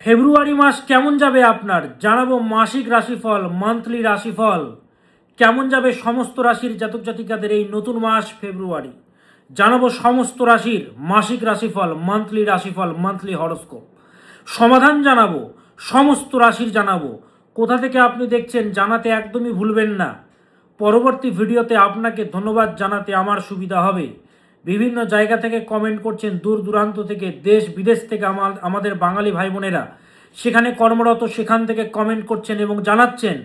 ফেব্রুয়ারি মাস কেমন যাবে আপনার জানাবো। মাসিক রাশিফল, মান্থলি রাশিফল কেমন যাবে সমস্ত রাশির জাতক জাতিকাদের এই নতুন মাস ফেব্রুয়ারি। জানাবো সমস্ত রাশির মাসিক রাশিফল, মান্থলি রাশিফল, মান্থলি হরোস্কোপ সমাধান জানাবো। সমস্ত রাশির জানাবো। কোথা থেকে আপনি দেখছেন জানাতে একদমই ভুলবেন না। পরবর্তী ভিডিওতে আপনাকে ধন্যবাদ জানাতে আমার সুবিধা হবে। বিভিন্ন জায়গা থেকে কমেন্ট করছেন, দূর দূরান্ত থেকে, দেশ বিদেশ থেকে আমাদের বাঙালি ভাই বোনেরা সেখানে কর্মরত, সেখান থেকে কমেন্ট করছেন এবং জানাচ্ছেন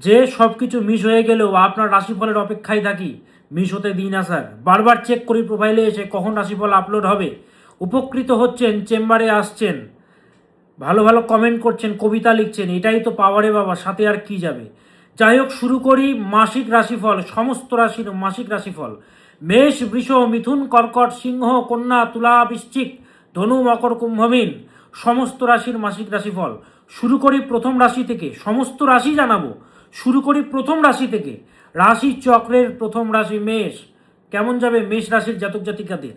যে সব কিছু মিস হয়ে গেলেও আপনার রাশিফলের অপেক্ষায় থাকি, মিস হতে দিন না স্যার। বারবার চেক করি প্রোফাইলে এসে কখন রাশিফল আপলোড হবে। উপকৃত হচ্ছেন, চেম্বারে আসছেন, ভালো ভালো কমেন্ট করছেন, কবিতা লিখছেন, এটাই তো পাওয়ারে বাবা, সাথে আর কি যাবে। যাই হোক, শুরু করি মাসিক রাশিফল, সমস্ত রাশির মাসিক রাশিফল। মেষ, বৃষ, মিথুন, কর্কট, সিংহ, কন্যা, তুলা, বৃশ্চিক, ধনু, মকর, কুম্ভ, মীন সমস্ত রাশির মাসিক রাশিফল। শুরু করি প্রথম রাশি থেকে, সমস্ত রাশি জানাবো। শুরু করি প্রথম রাশি থেকে। রাশি চক্রের প্রথম রাশি মেষ। কেমন যাবে মেষ রাশির জাতক জাতিকাদের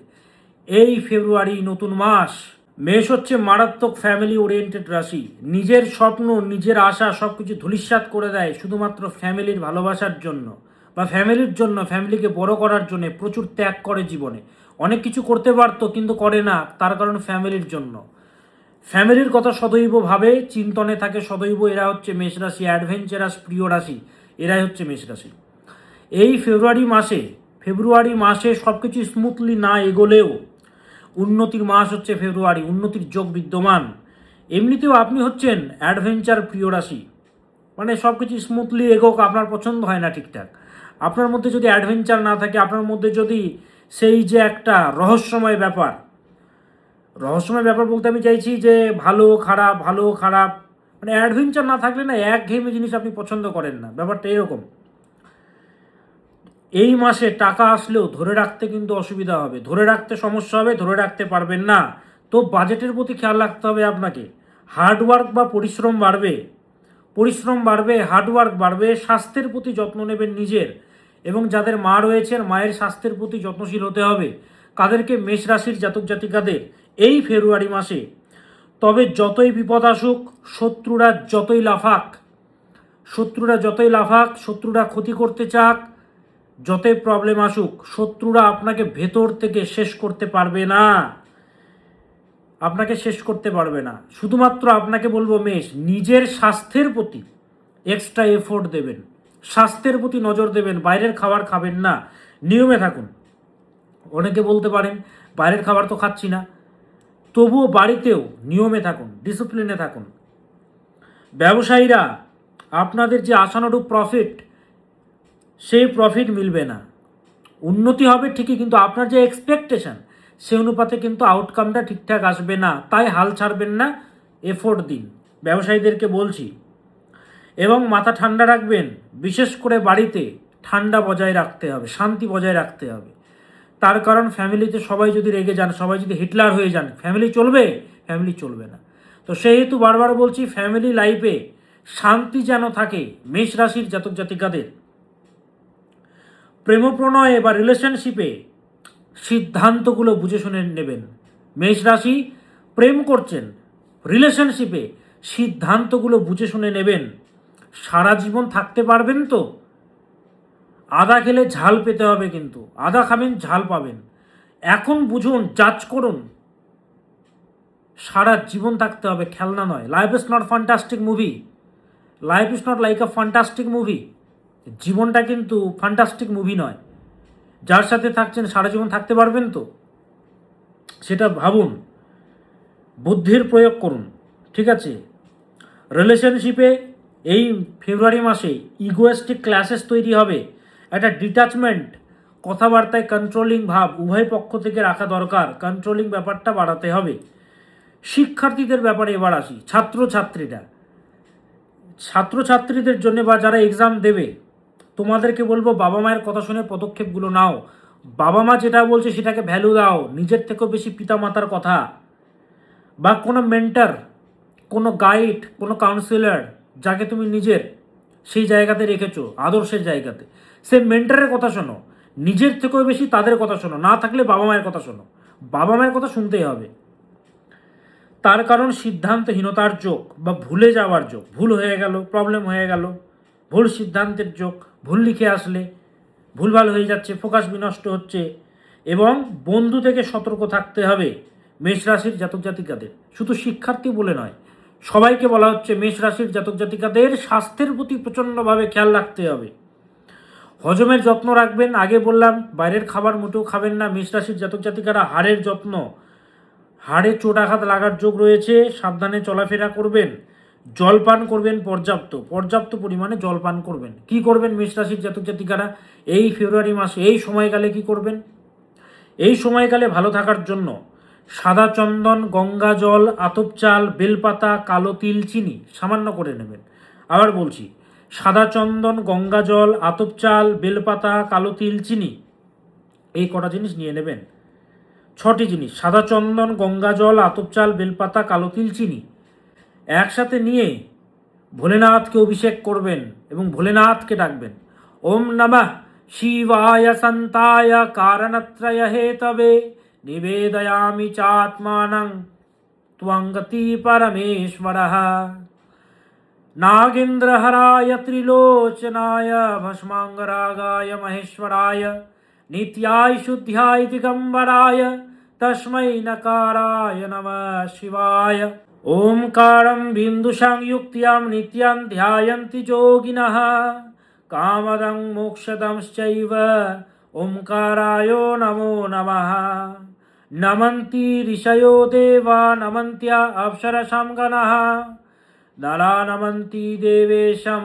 এই ফেব্রুয়ারি নতুন মাস। মেষ হচ্ছে মারাত্মক ফ্যামিলি ওরিয়েন্টেড রাশি। নিজের স্বপ্ন, নিজের আশা সব কিছু ধূলিসাৎ করে দেয় শুধুমাত্র ফ্যামিলির ভালোবাসার জন্য বা ফ্যামিলির জন্য, ফ্যামিলিকে বড় করার জন্য প্রচুর ত্যাগ করে জীবনে। অনেক কিছু করতে পারতো কিন্তু করে না, তার কারণ ফ্যামিলির জন্য। ফ্যামিলির কথা সদৈব ভাবে, চিন্তনে থাকে সদৈব। এরা হচ্ছে মেষ রাশি, অ্যাডভেঞ্চারাস প্রিয় রাশি, এরাই হচ্ছে মেষ রাশি। এই ফেব্রুয়ারি মাসে সব কিছু স্মুথলি না এগোলেও উন্নতির মাস হচ্ছে ফেব্রুয়ারি, উন্নতির যোগ বিদ্যমান। এমনিতেও আপনি হচ্ছেন অ্যাডভেঞ্চার প্রিয় রাশি, মানে সব কিছু স্মুথলি এগোক আপনার পছন্দ হয় না ঠিকঠাক। আপনার মধ্যে যদি অ্যাডভেঞ্চার না থাকে, আপনার মধ্যে যদি সেই যে একটা রহস্যময় ব্যাপার বলতে আমি চাইছি যে ভালো খারাপ, মানে অ্যাডভেঞ্চার না থাকলে না একঘেয়েমি জিনিস আপনি পছন্দ করেন না, ব্যাপারটা এরকম। এই মাসে টাকা আসলেও ধরে রাখতে কিন্তু অসুবিধা হবে, ধরে রাখতে সমস্যা হবে, ধরে রাখতে পারবেন না। তো বাজেটের প্রতি খেয়াল রাখতে হবে আপনাকে। হার্ডওয়ার্ক বা পরিশ্রম বাড়বে, হার্ডওয়ার্ক বাড়বে। স্বাস্থ্যের প্রতি যত্ন নেবেন নিজের, এবং যাদের মা রয়েছেন মায়ের স্বাস্থ্যের প্রতি যত্নশীল হতে হবে। কাদেরকে? মেষ রাশির জাতক জাতিকাদের এই ফেব্রুয়ারি মাসে। তবে যতই বিপদ আসুক, শত্রুরা যতই লাফাক, শত্রুরা ক্ষতি করতে চাক, যতই প্রবলেম আসুক, শত্রুরা আপনাকে ভেতর থেকে শেষ করতে পারবে না। শুধুমাত্র আপনাকে বলবো মেষ, নিজের স্বাস্থ্যের প্রতি এক্সট্রা এফোর্ট দেবেন, স্বাস্থ্যের প্রতি নজর দেবেন। বাইরের খাবার খাবেন না, নিয়মে থাকুন। অনেকে বলতে পারেন বাইরের খাবার তো খাচ্ছি না, তবুও বাড়িতেও নিয়মে থাকুন, ডিসিপ্লিনে থাকুন। ব্যবসায়ীরা, আপনাদের যে আশানুরূপ প্রফিট, সেই প্রফিট মিলবে না। উন্নতি হবে ঠিকই, কিন্তু আপনার যে এক্সপেকটেশন সে অনুপাতে কিন্তু আউটকামটা ঠিকঠাক আসবে না। তাই হাল ছাড়বেন না, এফোর্ট দিন, ব্যবসায়ীদেরকে বলছি। এবং মাথা ঠান্ডা রাখবেন, বিশেষ করে বাড়িতে ঠান্ডা বজায় রাখতে হবে, শান্তি বজায় রাখতে হবে। তার কারণ ফ্যামিলিতে সবাই যদি রেগে যান, সবাই যদি হিটলার হয়ে যান, ফ্যামিলি চলবে না। তো সেহেতু বারবার বলছি, ফ্যামিলি লাইফে শান্তি যেন থাকে। মেষ রাশির জাতক জাতিকাদের প্রেম প্রণয়ে বা রিলেশনশিপে সিদ্ধান্তগুলো বুঝে শুনে নেবেন। মেষ রাশি, প্রেম করছেন, রিলেশনশিপে সিদ্ধান্তগুলো বুঝে শুনে নেবেন। সারা জীবন থাকতে পারবেন তো? আদা খেলে ঝাল পেতে হবে, কিন্তু আদা খাবেন ঝাল পাবেন। এখন বুঝুন, জাজ করুন। সারা জীবন থাকতে হবে, খেলনা নয়। Life is not fantastic movie, life is not like a fantastic movie. জীবনটা কিন্তু ফ্যান্টাস্টিক মুভি নয়। যার সাথে থাকছেন সারা জীবন থাকতে পারবেন তো? সেটা ভাবুন, বুদ্ধির প্রয়োগ করুন, ঠিক আছে? রিলেশনশিপে এই ফেব্রুয়ারি মাসে ইগোয়েস্টিক ক্ল্যাশেস তৈরি হবে, একটা ডিট্যাচমেন্ট, কথাবার্তায় কন্ট্রোলিং ভাব উভয় পক্ষ থেকে রাখা দরকার। কন্ট্রোলিং ব্যাপারটা বাড়াতে হবে। শিক্ষার্থীদের ব্যাপারে এবার আসি। ছাত্রছাত্রীদের জন্য বা যারা এক্সাম দেবে, তোমাদেরকে বলবো বাবা মায়ের কথা শুনে পদক্ষেপগুলো নাও। বাবা মা যেটা বলছে সেটাকে ভ্যালু দাও, নিজের থেকেও বেশি পিতামাতার কথা বা কোনো মেন্টর, কোনো গাইড, কোনো কাউন্সিলর যাকে তুমি নিজের সেই জায়গাতে রেখেছো, আদর্শের জায়গাতে, সে মেন্টরের কথা শোনো। নিজের থেকেও বেশি তাদের কথা শোনো। না থাকলে বাবা মায়ের কথা শোনো, বাবা মায়ের কথা শুনতেই হবে। তার কারণ সিদ্ধান্তহীনতার যোগ বা ভুলে যাওয়ার যোগ। ভুল হয়ে গেল, প্রবলেম হয়ে গেল, ভুল সিদ্ধান্তের যোগ, ভুল লিখে আসলে ভুলভাল হয়ে যাচ্ছে, ফোকাস বিনষ্ট হচ্ছে। এবং বন্ধু থেকে সতর্ক থাকতে হবে মেষ রাশির জাতক জাতিকাদের। শুধু শিক্ষার্থী বলে নয়, সবাইকে বলা হচ্ছে মেষ রাশির জাতক জাতিকাদের স্বাস্থ্যের প্রতি প্রচণ্ডভাবে খেয়াল রাখতে হবে। হজমের যত্ন রাখবেন। আগে বললাম বাইরের খাবার মোটেও খাবেন না। মেষ রাশির জাতক জাতিকারা হাড়ের যত্ন, হাড়ে চোটাঘাত লাগার যোগ রয়েছে, সাবধানে চলাফেরা করবেন। জলপান করবেন পর্যাপ্ত পরিমাণে জলপান করবেন। কি করবেন মেষ রাশির জাতক জাতিকারা এই ফেব্রুয়ারি মাসে, এই সময়কালে কি করবেন? এই সময়কালে ভালো থাকার জন্য সাদা চন্দন, গঙ্গা জল, আতপ চাল, বেলপাতা, কালো তিল, চিনি সামান্য করে নেবেন। আবার বলছি, সাদা চন্দন, গঙ্গা জল, আতপ চাল, বেলপাতা, কালো তিল, চিনি, এই কটা জিনিস নিয়ে নেবেন। 6টি জিনিস, সাদা চন্দন, গঙ্গা জল, আতপ চাল, বেলপাতা, কালো তিল, চিনি একসাথে নিয়ে ভোলেনাথকে অভিষেক করবেন এবং ভোলেনাথকে ডাকবেন। ওম নমঃ শিবায় সন্তায় কারণত্রয় হেতবে নিবেদয়ামি চাত্মানং ত্বঙ্গতি পরমেশ্বরঃ নাগেন্দ্রহরায় ত্রিলোচনায় ভস্মাঙ্গরাগায় মহেশ্বরায় নিত্যায় শুদ্ধ্যায় দিগম্বরায় তস্मै নকারায় নমঃ শিবায়। ओंकारं बिन्दुसंयुक्त्यां नित्यं ध्यायन्ति योगिनः कामदं मोक्षदंश्चैव ओंकाराय नमो नमः। नमन्ति ऋषयो देवा नमन्त्य अप्सरसां गणाः नरा नमन्ति देवेशं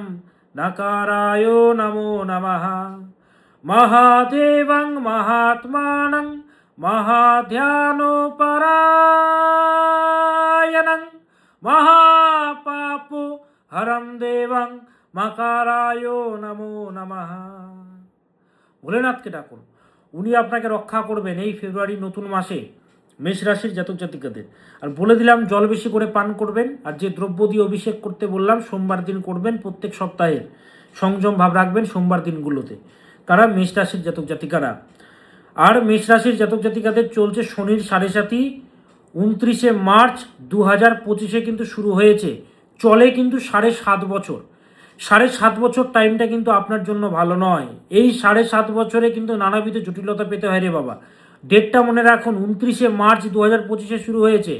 नकाराय नमो नमः। महादेवं महात्मानं महाध्यानोपरायणं महापापो हरं देवं मकाराय नमो नमः। ভোলেনাথকে ডাকুন, উনি আপনাকে রক্ষা করবেন এই ফেব্রুয়ারি নতুন মাসে মেষ রাশির জাতক জাতিকাদের। আর বলে দিলাম জল বেশি করে পান করবেন। আর যে দ্রব্য দিয়ে অভিষেক করতে বললাম সোমবার দিন করবেন, প্রত্যেক সপ্তাহে সংযম ভাব রাখবেন সোমবার দিনগুলোতে, তারা মেষ রাশির জাতক জাতিকারা। আর মেষ রাশির জাতক জাতিকাদের চলছে শনির 7.5, 29 মার্চ 2025 কিন্তু শুরু হয়েছে, চলে কিন্তু 7.5 বছর। 7.5 বছর টাইমটা কিন্তু আপনার জন্য ভালো নয়। এই 7.5 বছরে কিন্তু নানাবিধ জটিলতা পেতে হয় রে বাবা। ডেটটা মনে রাখুন, 29 মার্চ 2025 শুরু হয়েছে,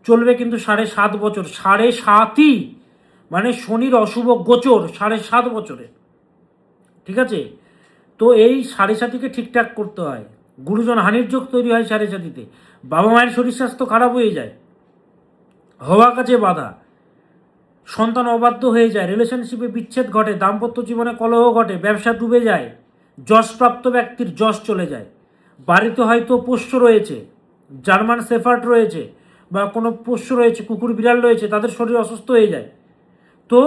চলবে কিন্তু 7.5 বছর। 7.5ই মানে শনির অশুভ গোচর 7.5 বছরে, ঠিক আছে? তো এই 7.5কে ঠিকঠাক করতে হয়। গুরুজন হানির যোগ তৈরি হয় 7.5তে। বাবা মায়ের শরীর স্বাস্থ্য খারাপ হয়ে যায়, হওয়া কাজে বাধা, সন্তান অবাধ্য হয়ে যায়, রিলেশনশিপে বিচ্ছেদ ঘটে, দাম্পত্য জীবনে কলহ ঘটে, ব্যবসা ডুবে যায়, যশপ্রাপ্ত ব্যক্তির যশ চলে যায়, বাড়িতে হয়তো পোষ্য রয়েছে, জার্মান শেফার্ড রয়েছে বা কোনো পোষ্য রয়েছে, কুকুর বিড়াল রয়েছে, তাদের শরীর অসুস্থ হয়ে যায়, তো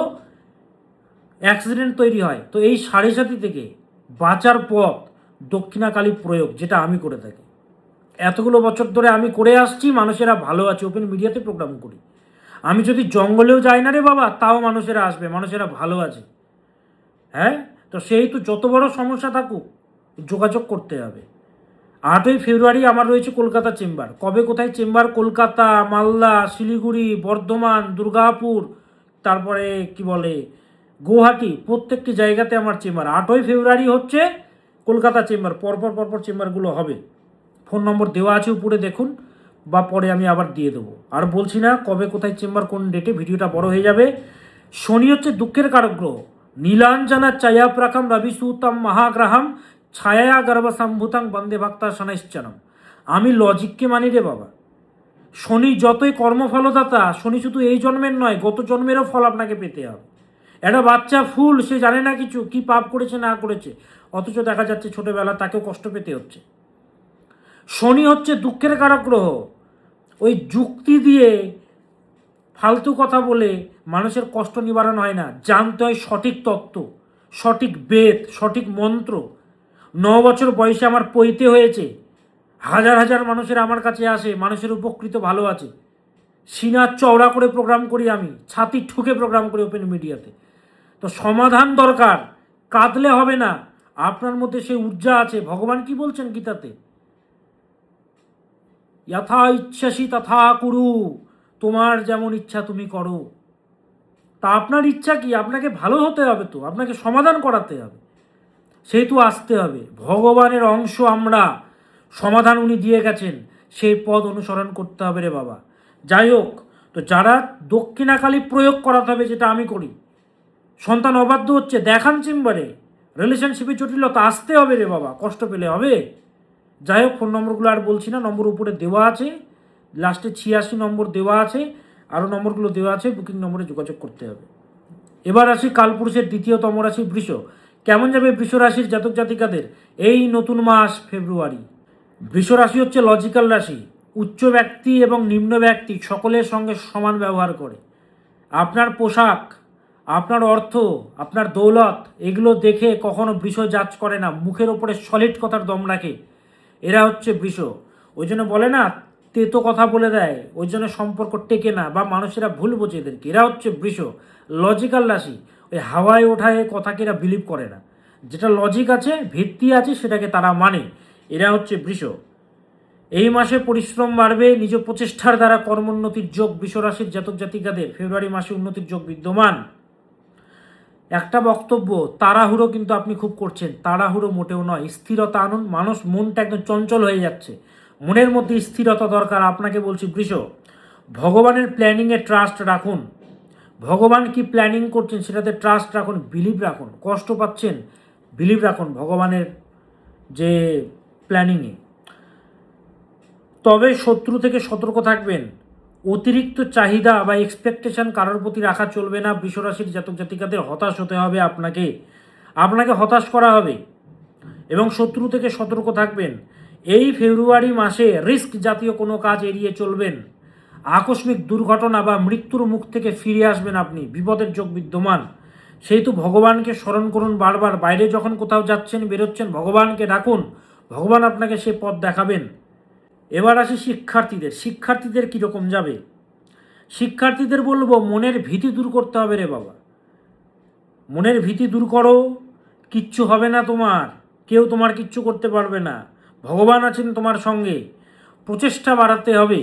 অ্যাক্সিডেন্ট তৈরি হয়। তো এই 7.5 থেকে বাঁচার পথ দক্ষিণাকালী প্রয়োগ, যেটা আমি করে থাকি। এতগুলো বছর ধরে আমি করে আসছি, মানুষেরা ভালো আছে, ওপেন মিডিয়াতে প্রোগ্রাম করি। আমি যদি জঙ্গলেও যাই না রে বাবা, তাও মানুষেরা আসবে, মানুষেরা ভালো আছে। হ্যাঁ, তো সেই তো যত বড় সমস্যা থাকুক যোগাযোগ করতে হবে। 8ই ফেব্রুয়ারি আমার রয়েছে কলকাতা চেম্বার। কবে কোথায় চেম্বার? কলকাতা, মালদা, শিলিগুড়ি, বর্ধমান, দুর্গাপুর, তারপরে কি বলে গুয়াহাটি, প্রত্যেকটি জায়গাতে আমার চেম্বার। 8ই ফেব্রুয়ারি হচ্ছে কলকাতা চেম্বার, পরপর চেম্বারগুলো হবে। ফোন নম্বর দেওয়া আছে উপরে দেখুন, বা পরে আমি আবার দিয়ে দেবো। আর বলছি না কবে কোথায় চেম্বার, কোন ডেটে, ভিডিওটা বড় হয়ে যাবে। শনি হচ্ছে দুঃখের কারক গ্রহ। নীলাঞ্জনা চায়াপ্রাকম রবিসূতম মহাগ্রহম ছায়া গর্ভসম্ভূতং বন্দে ভক্তা শনৈশ্চরম। আমি লজিককে মানি রে বাবা। শনি যতই কর্মফলদাতা, শনি শুধু এই জন্মের নয়, গত জন্মেরও ফল আপনাকে পেতে হবে। একটা বাচ্চা ফুল, সে জানে না কিছু, কি পাপ করেছে না করেছে, অথচ দেখা যাচ্ছে ছোটবেলা তাকেও কষ্ট পেতে হচ্ছে। শনি হচ্ছে দুঃখের কারক গ্রহ। ওই যুক্তি দিয়ে ফালতু কথা বলে মানুষের কষ্ট নিবারণ হয় না। জানতে হয় সঠিক তত্ত্ব, সঠিক বেদ, সঠিক মন্ত্র। 9 বছর বয়সে আমার পৈতে হয়েছে, হাজার হাজার মানুষের আমার কাছে আসে, মানুষের উপকৃত ভালো আছে। সিনা চওড়া করে প্রোগ্রাম করি আমি, ছাতি ঠুকে প্রোগ্রাম করি ওপেন মিডিয়াতে। তো সমাধান দরকার, কাঁদলে হবে না। আপনার মধ্যে সেই ঊর্জা আছে। ভগবান কি বলছেন গীতাতে? যথা ইচ্ছাসি তথা কুরু। তোমার যেমন ইচ্ছা তুমি করো। তা আপনার ইচ্ছা কি? আপনাকে ভালো হতে হবে, তো আপনাকে সমাধান করাতে হবে, সেহেতু আসতে হবে। ভগবানের অংশ আমরা, সমাধান উনি দিয়ে গেছেন, সেই পথ অনুসরণ করতে হবে রে বাবা। যাই হোক, তো যারা দক্ষিণাকালী প্রয়োগ করাতে হবে, যেটা আমি করি, সন্তান অবাধ্য হচ্ছে, দেখান চেম্বারে। রিলেশনশিপে জটিলতা, আসতে হবে রে বাবা, কষ্ট পেলে হবে। যাই হোক, ফোন নম্বরগুলো আর বলছি না, নম্বর উপরে দেওয়া আছে, লাস্টে 86 নম্বর দেওয়া আছে, আরও নম্বরগুলো দেওয়া আছে, বুকিং নম্বরে যোগাযোগ করতে হবে। এবার আসি কালপুরুষের দ্বিতীয়তম রাশি বৃষ। কেমন যাবে বৃষ রাশির জাতক জাতিকাদের এই নতুন মাস ফেব্রুয়ারি? বৃষ রাশি হচ্ছে লজিক্যাল রাশি। উচ্চ ব্যক্তি এবং নিম্ন ব্যক্তি সকলের সঙ্গে সমান ব্যবহার করে। আপনার পোশাক, আপনার অর্থ, আপনার দৌলত, এগুলো দেখে কখনো বৃষ জাজ করে না, মুখের ওপরে সলিড কথার দম রাখে। এরা হচ্ছে বৃষ। ওই জন্য বলে না, তেতো কথা বলে দেয়, ওই জন্য সম্পর্ক টেকে না, বা মানুষেরা ভুল বোঝে এদেরকে। এরা হচ্ছে বৃষ, লজিক্যাল রাশি। ওই হাওয়ায় ওঠায় কথাকে এরা বিলিভ করে না, যেটা লজিক আছে, ভিত্তি আছে, সেটাকে তারা মানে। এরা হচ্ছে বৃষ। এই মাসে পরিশ্রম বাড়বে, নিজ প্রচেষ্টার দ্বারা কর্মোন্নতির যোগ বৃষ রাশির জাতক জাতিকাদের ফেব্রুয়ারি মাসে উন্নতির যোগ বিদ্যমান। একটা বক্তব্য, তাড়াহুড়ো কিন্তু আপনি খুব করছেন, তাড়াহুড়ো মোটেও নয়, স্থিরতা আনুন। মনটা একদম চঞ্চল হয়ে যাচ্ছে, মনের মধ্যে স্থিরতা দরকার। আপনাকে বলছি বৃষ, ভগবানের প্ল্যানিংয়ে ট্রাস্ট রাখুন। ভগবান কি প্ল্যানিং করছেন সেটাতে ট্রাস্ট রাখুন, বিলিভ রাখুন। কষ্ট পাচ্ছেন, বিলিভ রাখুন ভগবানের যে প্ল্যানিংয়ে। তবে শত্রু থেকে সতর্ক থাকবেন। অতিরিক্ত চাহিদা বা এক্সপেকটেশন কারোর প্রতি রাখা চলবে না। বৃষরাশির জাতক জাতিকাদের হতাশ হতে হবে, আপনাকে হতাশ করা হবে, এবং শত্রু থেকে সতর্ক থাকবেন। এই ফেব্রুয়ারি মাসে রিস্ক জাতীয় কোনো কাজ এড়িয়ে চলবেন। আকস্মিক দুর্ঘটনা বা মৃত্যুর মুখ থেকে ফিরে আসবেন আপনি, বিপদের যোগ বিদ্যমান। সেহেতু ভগবানকে স্মরণ করুন বারবার। বাইরে যখন কোথাও যাচ্ছেন, বেরোচ্ছেন, ভগবানকে ডাকুন, ভগবান আপনাকে সে পথ দেখাবেন। এবার আসি শিক্ষার্থীদের কীরকম যাবে? শিক্ষার্থীদের বলবো, মনের ভীতি দূর করতে হবে রে বাবা। মনের ভীতি দূর করো, কিচ্ছু হবে না তোমার, কেউ তোমার কিচ্ছু করতে পারবে না, ভগবান আছেন তোমার সঙ্গে। প্রচেষ্টা বাড়াতে হবে,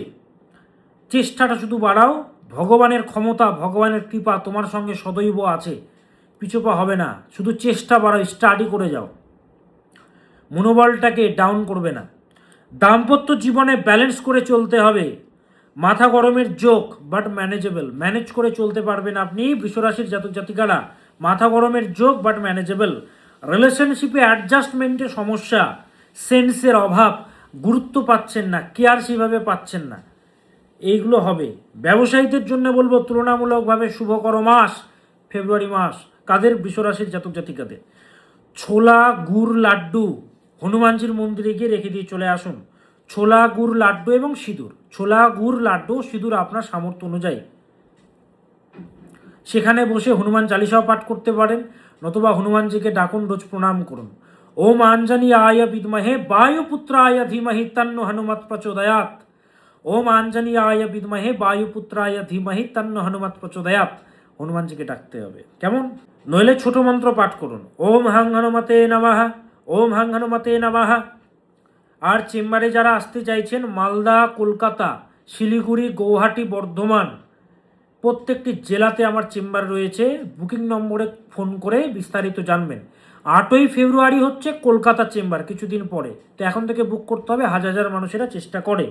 চেষ্টাটা শুধু বাড়াও, ভগবানের ক্ষমতা, ভগবানের কৃপা তোমার সঙ্গে সদৈব আছে, পিছুপা হবে না। শুধু চেষ্টা বাড়াও, স্টাডি করে যাও, মনোবলটাকে ডাউন করবে না। দাম্পত্য জীবনে ব্যালেন্স করে চলতে হবে। মাথা গরমের যোগ, বাট ম্যানেজেবল, ম্যানেজ করে চলতে পারবেন আপনি বৃষরাশির জাতক জাতিকারা। মাথা গরমের যোগ, বাট ম্যানেজেবল। রিলেশনশিপে অ্যাডজাস্টমেন্টের সমস্যা, সেন্সের অভাব, গুরুত্ব পাচ্ছেন না, কেয়ার সেভাবে পাচ্ছেন না, এইগুলো হবে। ব্যবসায়ীদের জন্য বলবো, তুলনামূলকভাবে শুভকর মাস ফেব্রুয়ারি মাস। কাদের? বৃষরাশির জাতক জাতিকাদের। ছোলা গুড় লাড্ডু হনুমানজির মন্দিরে গিয়ে রেখে দিয়ে চলে আসুন। ছোলা গুড় লাড্ডু এবং সিঁদুর, ছোলা গুড় লাড্ডু সিঁদুর আপনার সামর্থ্য অনুযায়ী সেখানে বসে হনুমান চালিসাও পাঠ করতে পারেন, নতুবা হনুমানজিকে ডাকুন, রোজ প্রণাম করুন। ওম আঞ্জনি আয় বিদ্মহে বায়ুপুত্রায় ধীমহি তন্ন হনুমৎ প্রচোদয়াৎ। ওম আঞ্জনি আয় বিদ্মহে বায়ুপুত্রায় ধীমহি তন্ন হনুমৎ প্রচোদয়াৎ। হনুমানজিকে ডাকতে হবে। কেমন? নইলে ছোট মন্ত্র পাঠ করুন, ওম হাং হনুমতে নমঃ, ওম হাং হনুমতে নমঃ। আর চেম্বারে যারা আসতে চাইছেন, মালদা, কলকাতা, শিলিগুড়ি, গৌহাটি, বর্ধমান, প্রত্যেকটি জেলাতে আমার চেম্বার রয়েছে। বুকিং নম্বরে ফোন করে বিস্তারিত জানবেন। 8ই ফেব্রুয়ারি হচ্ছে কলকাতা চেম্বার, কিছুদিন পরে, তো এখন থেকে বুক করতে হবে। হাজার মানুষেরা চেষ্টা করে,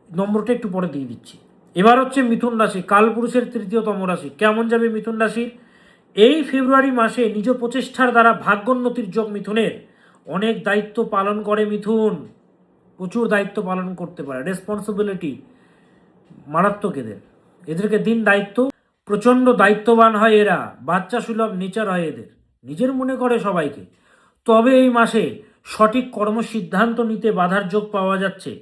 নম্বরটা একটু পরে দিয়ে দিচ্ছি। এবার হচ্ছে মিথুন রাশি, কালপুরুষের তৃতীয়তম রাশি। কেমন যাবে মিথুন রাশির এই ফেব্রুয়ারি মাসে? নিজ প্রচেষ্টার দ্বারা ভাগ্যোন্নতির যোগ মিথুনের। অনেক দায়িত্ব পালন করে মিথুন, প্রচুর দায়িত্ব পালন করতে পারে, রেসপন্সিবিলিটি মারাত্মক এদেরকে দিন দায়িত্ব। প্রচণ্ড দায়িত্ববান হয় এরা, বাচ্চা সুলভ নেচার হয় এদের, নিজের মনে করে সবাইকে। তবে এই মাসে সঠিক কর্মসিদ্ধান্ত নিতে বাধার যোগ পাওয়া যাচ্ছে।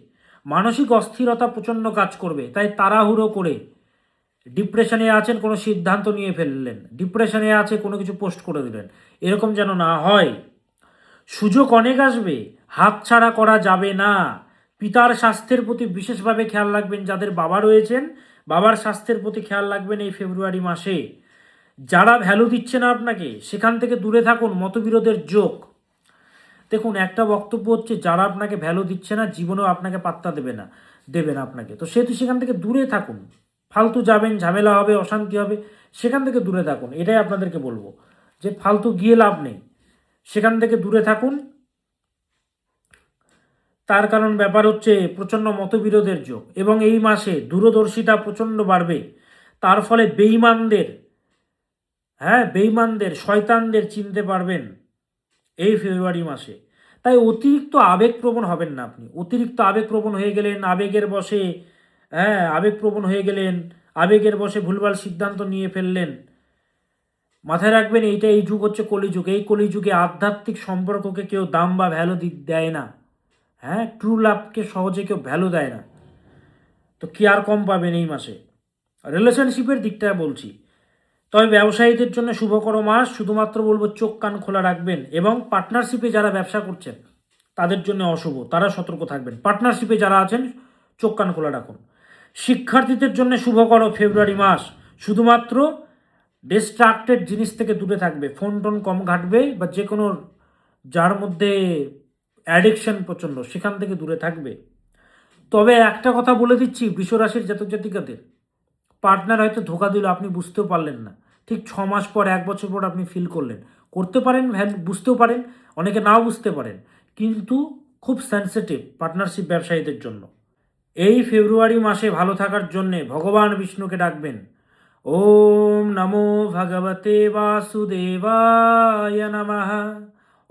মানসিক অস্থিরতা প্রচণ্ড কাজ করবে, তাই তাড়াহুড়ো করে ডিপ্রেশনে আছেন, কোনো সিদ্ধান্ত নিয়ে ফেললেন, ডিপ্রেশনে আছে, কোনো কিছু পোস্ট করে দিলেন, এরকম যেন না হয়। সুযোগ অনেক আসবে, হাতছাড়া করা যাবে না। পিতার স্বাস্থ্যের প্রতি বিশেষভাবে খেয়াল রাখবেন। যাদের বাবা রয়েছেন, বাবার স্বাস্থ্যের প্রতি খেয়াল রাখবেন এই ফেব্রুয়ারি মাসে। যারা ভ্যালু দিচ্ছে না আপনাকে, সেখান থেকে দূরে থাকুন। মতবিরোধের যোগ। দেখুন, একটা বক্তব্য হচ্ছে, যারা আপনাকে ভ্যালু দিচ্ছে না, জীবনেও আপনাকে পাত্তা দেবে না। দেবেন আপনাকে। তো সেহেতু সেখান থেকে দূরে থাকুন, ফালতু যাবেন, ঝামেলা হবে, অশান্তি হবে, সেখান থেকে দূরে থাকুন। এটাই আপনাদেরকে বলবো যে ফালতু গিয়ে লাভ নেই, সেখান থেকে দূরে থাকুন। তার কারণ ব্যাপার হচ্ছে প্রচণ্ড মতবিরোধের যোগ এবং এই মাসে দূরদর্শিতা প্রচণ্ড বাড়বে। তার ফলে বেঈমানদের শয়তানদের চিনতে পারবেন এই ফেব্রুয়ারি মাসে। তাই অতিরিক্ত আবেগপ্রবণ হবেন না আপনি। অতিরিক্ত আবেগপ্রবণ হয়ে গেলেন, আবেগের বশে ভুলভাল সিদ্ধান্ত নিয়ে ফেললেন। মাথায় রাখবেন এই যুগ হচ্ছে কলিযুগ। এই কলিযুগে আধ্যাত্মিক সম্পর্ককে কেউ দাম বা ভ্যালু দেয় না। ট্রু লাভকে সহজে কেউ ভ্যালু দেয় না। তো কি আর কম পাবেন এই মাসে। রিলেশনশিপের দিকটা বলছি, তবে ব্যবসায়ীদের জন্য শুভকর মাস। শুধুমাত্র বলবো চোখ কান খোলা রাখবেন এবং পার্টনারশিপে যারা ব্যবসা করছেন তাদের জন্য অশুভ, তারা সতর্ক থাকবেন। পার্টনারশিপে যারা আছেন চোখ কান খোলা রাখুন। শিক্ষার্থীদের জন্য শুভকর ফেব্রুয়ারি মাস। শুধুমাত্র ডিস্ট্রাক্টেড জিনিস থেকে দূরে থাকবে, ফোন টোন কম ঘাটবে বা যে কোনো যার মধ্যে অ্যাডিকশন প্রচণ্ড সেখান থেকে দূরে থাকবে। তবে একটা কথা বলে দিচ্ছি, বৃষরাশির জাতক জাতিকাদের পার্টনার হয়তো ধোকা দিল, আপনি বুঝতেও পারলেন না। ঠিক 6 মাস পর, 1 বছর পর আপনি ফিল করতে পারেন, বুঝতেও পারেন, অনেকে নাও বুঝতে পারেন, কিন্তু খুব সেন্সিটিভ পার্টনারশিপ ব্যবসায়ীদের জন্য। এই ফেব্রুয়ারি মাসে ভালো থাকার জন্যে ভগবান বিষ্ণুকে ডাকবেন। ওম নমো ভগবতে বাসুদেবায় নমঃ।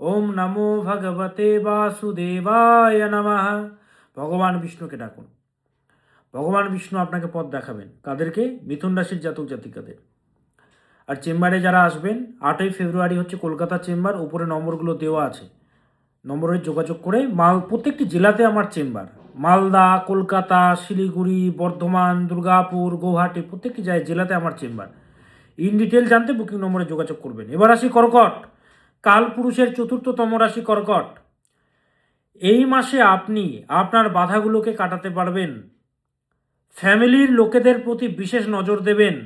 ওম নমো ভগবতে বাসুদেবায় নমঃ। ভগবান বিষ্ণুকে ডাকুন। ভগবান বিষ্ণু আপনাকে পথ দেখাবেন। কাদেরকে? মিথুন রাশির জাতক জাতিকাদের। আর চেম্বারে যারা আসবেন, 8ই ফেব্রুয়ারি হচ্ছে কলকাতা চেম্বার, উপরে নম্বরগুলো দেওয়া আছে, নম্বরে যোগাযোগ করে প্রত্যেকটি জেলাতে আমার চেম্বার, মালদা, কলকাতা, শিলিগুড়ি, বর্ধমান, দুর্গাপুর, গৌহাটি, প্রত্যেকটি জেলাতে আমার চেম্বার। ইন ডিটেল জানতে বুকিং নম্বরে যোগাযোগ করবেন। এবার আসি কর্কট। কালপুরুষের 4র্থতম রাশি কর্কট। এই মাসে আপনি আপনার বাধাগুলোকে কাটাতে পারবেন। ফ্যামিলির লোকেদের প্রতি বিশেষ নজর দেবেন।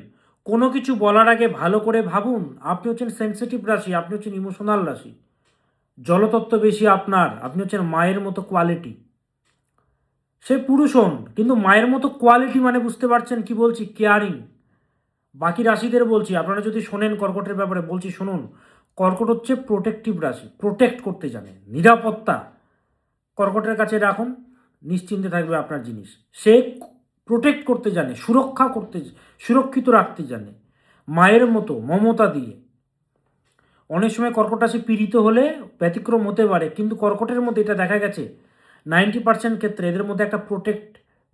কোনো কিছু বলার আগে ভালো করে ভাবুন। আপনি হচ্ছেন সেন্সিটিভ রাশি, আপনি হচ্ছেন ইমোশনাল রাশি, জলতত্ত্ব বেশি আপনার। আপনি হচ্ছেন মায়ের মতো কোয়ালিটি। সে পুরুষ হন, কিন্তু মায়ের মতো কোয়ালিটি মানে বুঝতে পারছেন কি বলছি? কেয়ারিং। বাকি রাশিদের বলছি, আপনারা যদি শোনেন কর্কটের ব্যাপারে বলছি শুনুন। কর্কট হচ্ছে প্রোটেক্টিভ রাশি, প্রোটেক্ট করতে জানে, নিরাপত্তা কর্কটের কাছে রাখুন, নিশ্চিন্তে থাকবে আপনার জিনিস। সে প্রোটেক্ট করতে জানে, সুরক্ষিত রাখতে জানে, মায়ের মতো মমতা দিয়ে। অনেক সময় কর্কট রাশি পীড়িত হলে ব্যতিক্রম হতে পারে, কিন্তু কর্কটের মধ্যে এটা দেখা গেছে 90% ক্ষেত্রে এদের মধ্যে একটা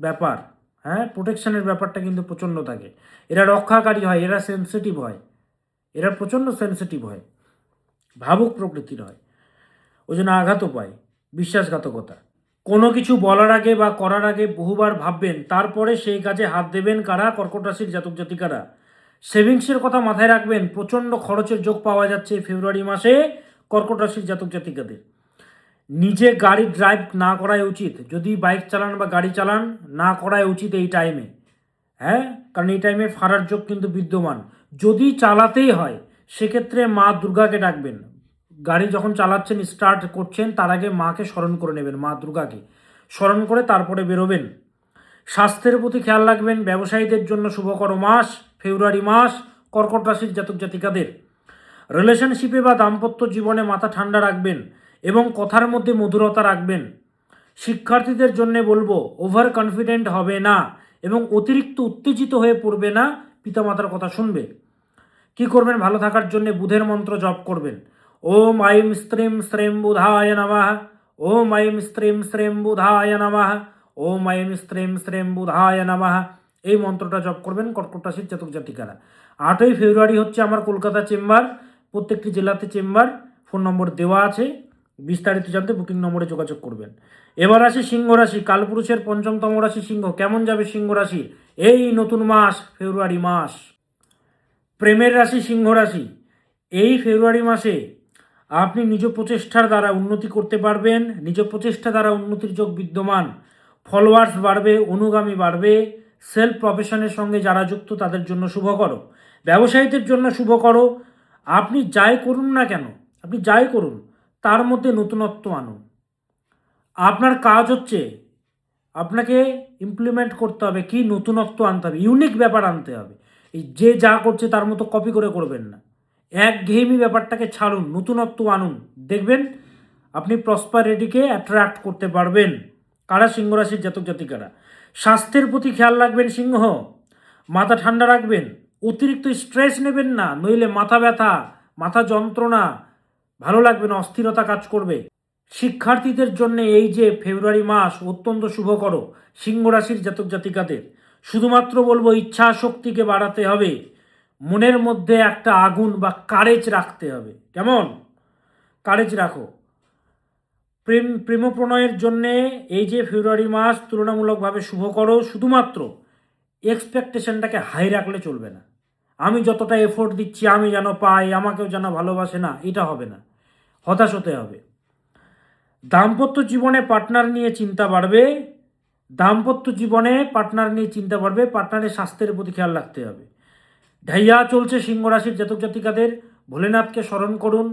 ব্যাপার, প্রোটেকশনের ব্যাপারটা কিন্তু প্রচণ্ড থাকে। এরা রক্ষাকারী হয়, এরা সেন্সিটিভ হয়, এরা প্রচণ্ড সেন্সিটিভ হয়, ভাবুক প্রকৃতির হয়, ওই জন্য আঘাতও পায়। বিশ্বাসঘাতকতা। কোনো কিছু বলার আগে বা করার আগে বহুবার ভাববেন, তারপরে সেই কাজে হাত দেবেন। কারা? কর্কট রাশির জাতক জাতিকারা। সেভিংসের কথা মাথায় রাখবেন। প্রচণ্ড খরচের যোগ পাওয়া যাচ্ছে ফেব্রুয়ারি মাসে কর্কট রাশির জাতক জাতিকাদের। নিজে গাড়ি ড্রাইভ না করাই উচিত। যদি বাইক চালান বা গাড়ি চালান, না করাই উচিত এই টাইমে। কারণ এই টাইমে ফারার যোগ কিন্তু বিদ্যমান। যদি চালাতেই হয় সেক্ষেত্রে মা দুর্গাকে ডাকবেন। গাড়ি যখন চালাচ্ছেন, স্টার্ট করছেন, তার আগে মাকে স্মরণ করে নেবেন, মা দুর্গাকে স্মরণ করে তারপরে বেরোবেন। স্বাস্থ্যের প্রতি খেয়াল রাখবেন। ব্যবসায়ীদের জন্য শুভকর মাস ফেব্রুয়ারি মাস কর্কট রাশির জাতক জাতিকাদের। রিলেশনশিপে বা দাম্পত্য জীবনে মাথা ঠান্ডা রাখবেন এবং কথার মধ্যে মধুরতা রাখবেন। শিক্ষার্থীদের জন্য বলবো ওভার কনফিডেন্ট হবে না এবং অতিরিক্ত উত্তেজিত হয়ে পড়বে না, পিতামাতার কথা শুনবে। কি করবেন ভালো থাকার জন্য? বুধের মন্ত্র জপ করবেন। ওম আইম স্ত্রীম শ্রেম বুধায় নমঃ। ওম আইম স্ত্রীম শ্রেম বুধায় নমঃ। ওম আইম স্ত্রীম শ্রেম বুধায় নমঃ। এই মন্ত্রটা জপ করবেন কর্কট রাশির জাতক জাতিকারা। 8ই ফেব্রুয়ারি হচ্ছে আমার কলকাতা চেম্বার, প্রত্যেকটি জেলাতে চেম্বার, ফোন নম্বর দেওয়া আছে। বিস্তারিত জানতে বুকিং নম্বরে যোগাযোগ করবেন। এবার আসি সিংহ রাশি। কালপুরুষের 5মতম রাশি সিংহ। কেমন যাবে সিংহ রাশি এই নতুন মাস ফেব্রুয়ারি মাস? প্রেমের রাশি সিংহ রাশি। এই ফেব্রুয়ারি মাসে আপনি নিজ প্রচেষ্টার দ্বারা উন্নতি করতে পারবেন। নিজ প্রচেষ্টা দ্বারা উন্নতির যোগ বিদ্যমান। ফলোয়ার্স বাড়বে, অনুগামী বাড়বে। সেলফ প্রফেশনের সঙ্গে যারা যুক্ত তাদের জন্য শুভকর। ব্যবসায়ীদের জন্য শুভকর। আপনি যাই করুন না কেন, আপনি যাই করুন তার মধ্যে নতুনত্ব আনুন। আপনার কাজ হচ্ছে আপনাকে ইমপ্লিমেন্ট করতে হবে, কি নতুনত্ব আনতে হবে, ইউনিক ব্যাপার আনতে হবে। এই যে যা করছে তার মতো কপি করে করবেন না, একঘেয়েমি ব্যাপারটাকে ছাড়ুন, নতুনত্ব আনুন, দেখবেন আপনি প্রসপারিটিকে অ্যাট্রাক্ট করতে পারবেন। কারা? সিংহ রাশির জাতক জাতিকারা। স্বাস্থ্যের প্রতি খেয়াল রাখবেন সিংহ, মাথা ঠান্ডা রাখবেন, অতিরিক্ত স্ট্রেস নেবেন না, নইলে মাথা ব্যথা, মাথা যন্ত্রণা, ভালো লাগবে না, অস্থিরতা কাজ করবে। শিক্ষার্থীদের জন্য এই যে ফেব্রুয়ারি মাস অত্যন্ত শুভকর সিংহ রাশির জাতক জাতিকাদের। শুধুমাত্র বলবো ইচ্ছা শক্তিকে বাড়াতে হবে, মনের মধ্যে একটা আগুন বা কারেজ রাখতে হবে। কেমন? কারেজ রাখো। প্রেম প্রণয়ের জন্যে এই যে ফেব্রুয়ারি মাস তুলনামূলকভাবে শুভকর, শুধুমাত্র এক্সপেকটেশনটাকে হাই রাখলে চলবে না। আমি যতটা এফোর্ট দিচ্ছি আমি যেন পাই, আমাকেও যেন ভালোবাসে না, এটা হবে না, হতাশ হতে হবে। দাম্পত্য জীবনে পার্টনার নিয়ে চিন্তা বাড়বে, পার্টনারের স্বাস্থ্যের প্রতি খেয়াল রাখতে হবে। ঢাইয়া চলছে সিংহ রাশির জাতক জাতিকাদের, ভোলেনাথকে স্মরণ করুন।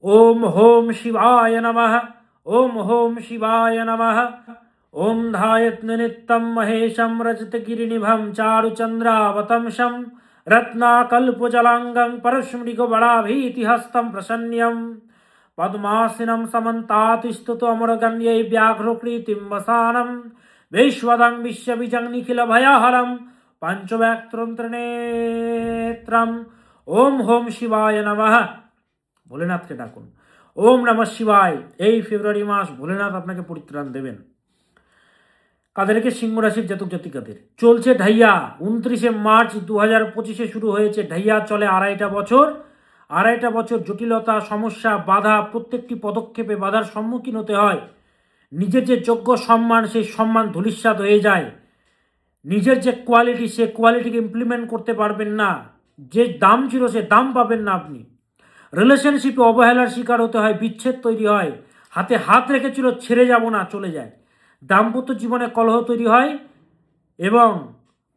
ওম হোম শিবায় নমঃ, ওম হোম শিবায় নমঃ। ওম ধায়ত নিত্যম মহেশম রজতগিরিনিভম চারুচন্দ্রাবতংশম রত্নাকল্পজলাঙ্গং পরশমৃগবড়াভীতিহস্తం প্রসন্ন্যম পদ্মাসিനം সমন্তাতিষ্ঠতু অমরগণ্যৈ ব্যাঘ্রকৃতিম বসানম বিশ্বদং বিশ্ববিজং নিখিলভয়হরম পঞ্চব্যাক্ত্রম ত্রিনেত্রম। ওম হোম শিবায় নমঃ। ভোলেনাথকে ডাকুন। ওম নমঃ শিবায়। এই ফেব্রুয়ারি মাস ভোলেনাথ আপনাকে পরিত্রাণ দেবেন। কাদেরকে? সিংহ রাশির জাতক জাতিকাদের। চলছে ঢাইয়া, 29শে মার্চ 2025 শুরু হয়েছে ঢাইয়া, চলে আড়াইটা বছর। আড়াইটা বছর জটিলতা, সমস্যা, বাধা, প্রত্যেকটি পদক্ষেপে বাধার সম্মুখীন হতে হয়। নিজের যে যোগ্য সম্মান, সেই সম্মান ধূলিসাৎ হয়ে যায়। নিজের যে কোয়ালিটি, সে কোয়ালিটিকে ইমপ্লিমেন্ট করতে পারবেন না, যে দাম ছিল সে দাম পাবেন না আপনি। রিলেশনশিপে অবহেলার শিকার হতে হয়, বিচ্ছেদ তৈরি হয়, হাতে হাত রেখেছিল ছেড়ে যাব না, চলে যায়। দাম্পত্য জীবনে কলহ তৈরি হয় এবং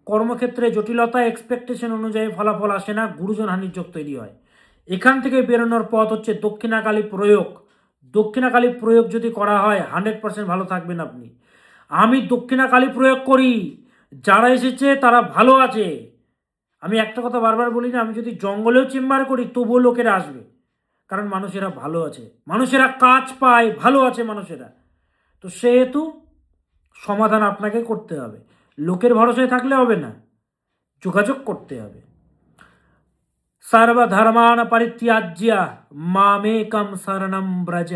কর্মক্ষেত্রে জটিলতা, এক্সপেকটেশন অনুযায়ী ফলাফল আসে না, গুরুজন হানির যোগ তৈরি হয়। এখান থেকে বেরোনোর পথ হচ্ছে দক্ষিণাকালী প্রয়োগ। দক্ষিণাকালী প্রয়োগ যদি করা হয় 100% ভালো থাকবেন আপনি। আমি দক্ষিণাকালী প্রয়োগ করি, যারা এসেছে তারা ভালো আছে। আমি একটা কথা বারবার বলি না, আমি যদি জঙ্গলেও চেম্বার করি তবুও লোকেরা আসবে, কারণ মানুষেরা ভালো আছে, মানুষেরা কাজ পায়, ভালো আছে মানুষেরা। তো সেহেতু সমাধান আপনাকে করতে হবে, লোকের ভরসায় থাকলে হবে না, যোগাযোগ করতে হবে। সর্বধর্মান পরিত্যাজ্য মামেকম শরণম ব্রজ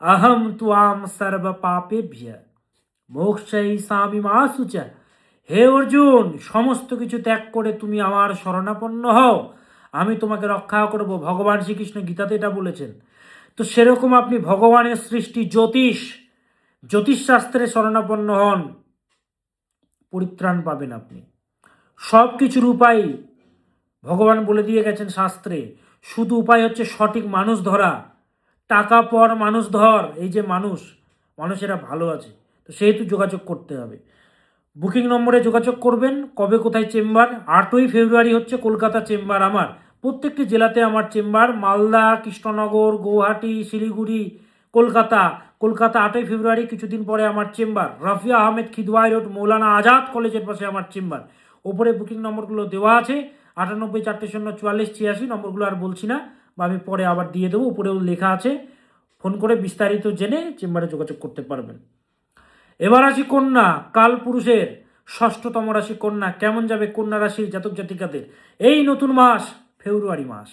অহম ত্বাম সর্ব পাপেভ্য মোক্ষয়িষ্যামি মা শুচ। হে অর্জুন, সমস্ত কিছু ত্যাগ করে তুমি আমার শরণাপন্ন হও, আমি তোমাকে রক্ষা করব। ভগবান শ্রীকৃষ্ণ গীতাতে এটা বলেছেন। তো সেরকম আপনি ভগবানের সৃষ্টি জ্যোতিষশাস্ত্রে শরণাপন্ন হন, পরিত্রাণ পাবেন আপনি। সব কিছুর উপায় ভগবান বলে দিয়ে গেছেন শাস্ত্রে, শুধু উপায় হচ্ছে সঠিক মানুষ ধরা। টাকা পর মানুষ ধর, এই যে মানুষেরা ভালো আছে, তো সেহেতু যোগাযোগ করতে হবে। বুকিং নম্বরে যোগাযোগ করবেন। কবে কোথায় চেম্বার? 8ই ফেব্রুয়ারি হচ্ছে কলকাতা চেম্বার আমার। প্রত্যেকটি জেলাতে আমার চেম্বার, মালদা, কৃষ্ণনগর, গৌহাটি, শিলিগুড়ি, কলকাতা। 8ই ফেব্রুয়ারি কিছুদিন পরে আমার চেম্বার, রাফিয়া আহমেদ খিদওয়াই রোড, মৌলানা আজাদ কলেজের পাশে আমার চেম্বার। ওপরে বুকিং নম্বরগুলো দেওয়া আছে, 98 400 44 86, নম্বরগুলো আর বলছি না, বা আমি পরে আবার দিয়ে দেবো, উপরেও লেখা আছে। ফোন করে বিস্তারিত জেনে চেম্বারে যোগাযোগ করতে পারবেন। এবার আসি কন্যা, কাল পুরুষের ষষ্ঠতম রাশি কন্যা। কেমন যাবে কন্যা রাশির জাতক জাতিকাদের এই নতুন মাস ফেব্রুয়ারি মাস?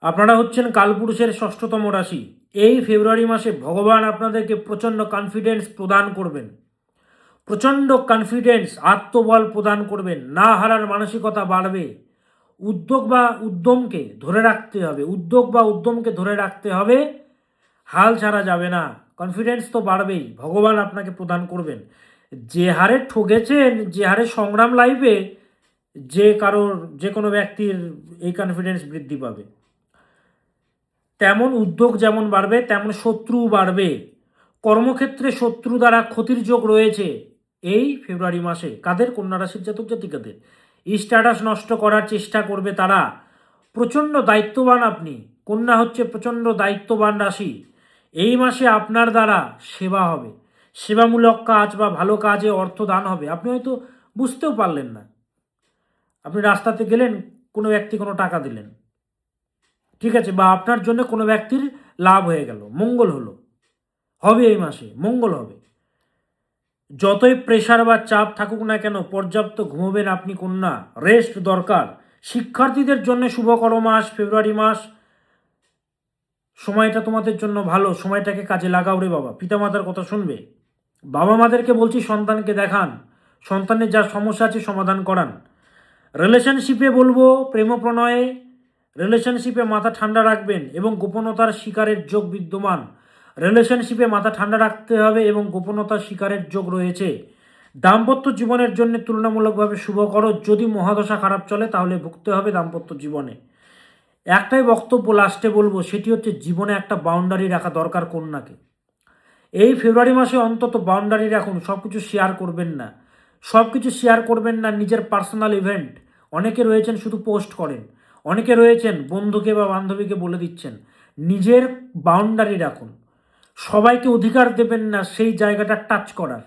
আপনারা হচ্ছেন কালপুরুষের ষষ্ঠতম রাশি। এই ফেব্রুয়ারি মাসে ভগবান আপনাদেরকে প্রচণ্ড কনফিডেন্স প্রদান করবেন, প্রচণ্ড কনফিডেন্স, আত্মবল প্রদান করবেন। না হারার মানসিকতা বাড়বে। উদ্যমকে ধরে রাখতে হবে, হাল ছাড়া যাবে না। কনফিডেন্স তো বাড়বেই, ভগবান আপনাকে প্রদান করবেন। যে হারে ঠকেছেন, যে হারে সংগ্রাম লাইফে, যে কোনো ব্যক্তির এই কনফিডেন্স বৃদ্ধি পাবে। তেমন উদ্যোগ যেমন বাড়বে, তেমন শত্রু বাড়বে। কর্মক্ষেত্রে শত্রু দ্বারা ক্ষতির যোগ রয়েছে এই ফেব্রুয়ারি মাসে। কাদের? কন্যা রাশির জাতক জাতিকাদের। স্ট্যাটাস নষ্ট করার চেষ্টা করবে তারা। প্রচণ্ড দায়িত্ববান আপনি। কন্যা হচ্ছে প্রচণ্ড দায়িত্ববান রাশি। এই মাসে আপনার দ্বারা সেবা হবে, সেবামূলক কাজ বা ভালো কাজে অর্থ দান হবে, আপনি হয়তো বুঝতেও পারলেন না। আপনি রাস্তাতে গেলেন, কোনো ব্যক্তি কোনো টাকা দিলেন, ঠিক আছে, বা আপনার জন্য কোনো ব্যক্তির লাভ হয়ে গেল, মঙ্গল হলো, হবে এই মাসে মঙ্গল হবে। যতই প্রেশার বা চাপ থাকুক না কেন, পর্যাপ্ত ঘুমোবেন আপনি কন্যা, রেস্ট দরকার। শিক্ষার্থীদের জন্য শুভকর মাস ফেব্রুয়ারি মাস, সময়টা তোমাদের জন্য ভালো, সময়টাকে কাজে লাগাও রে বাবা। পিতামাতার কথা শুনবে, বাবা মাদেরকে বলছি সন্তানকে দেখান, সন্তানের যা সমস্যা আছে সমাধান করান। রিলেশনশিপে বলবো, প্রেম প্রণয়ে রিলেশনশিপে মাথা ঠান্ডা রাখবেন এবং গোপনতার শিকারের যোগ বিদ্যমান। রিলেশনশিপে মাথা ঠান্ডা রাখতে হবে এবং গোপনতার শিকারের যোগ রয়েছে। দাম্পত্য জীবনের জন্য তুলনামূলকভাবে শুভকর, যদি মহাদশা খারাপ চলে তাহলে ভুগতে হবে দাম্পত্য জীবনে। একটাই বক্তব্য লাস্টে বলবো, সেটি হচ্ছে জীবনে একটা বাউন্ডারি রাখা দরকার কন্যাকে। এই ফেব্রুয়ারি মাসে অন্তত বাউন্ডারি রাখুন, সব কিছু শেয়ার করবেন না, সব কিছু শেয়ার করবেন না। নিজের পার্সোনাল ইভেন্ট, অনেকে রয়েছেন শুধু পোস্ট করেন, অনেকে রয়েছেন বন্ধুকে বা বান্ধবীকে বলে দিচ্ছেন। নিজের বাউন্ডারি রাখুন, সবাইকে অধিকার দেবেন না সেই জায়গাটা টাচ করার,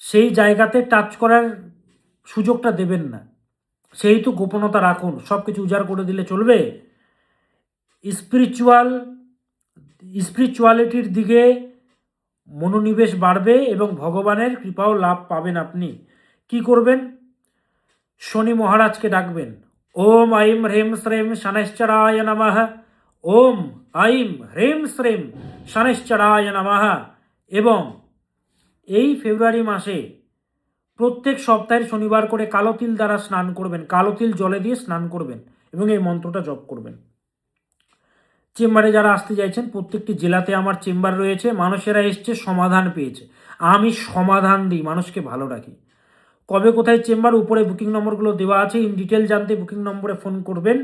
সেই জায়গাতে টাচ করার সুযোগটা দেবেন না। সেই তো গোপনতা রাখুন, সব কিছু উজাড় করে দিলে চলবে? স্পিরিচুয়ালিটির দিকে মনোনিবেশ বাড়বে এবং ভগবানের কৃপাও লাভ পাবেন। আপনি কি করবেন? শনি মহারাজকে ডাকবেন, ওম আইম হ্রেম শ্রেম শনৈশ্চরায় নমঃ, ওম আইম হ্রেম শ্রেম শনৈশ্চরায় নমঃ। এবং এই ফেব্রুয়ারি মাসে প্রত্যেক সপ্তাহের শনিবার করে কালো তিল দ্বারা স্নান করবেন, কালো তিল জলে দিয়ে স্নান করবেন এবং এই মন্ত্রটা জপ করবেন। চেম্বারে যারা আসতে চাইছেন, প্রত্যেকটি জেলাতে আমার চেম্বার রয়েছে, মানুষেরা এসছে সমাধান পেয়েছে। আমি সমাধান দিই, মানুষকে ভালো রাখি। কবে কোথায় চেম্বার, উপরে বুকিং নম্বরগুলো দেওয়া আছে, ইন ডিটেল জানতে বুকিং নম্বরে ফোন করবেন।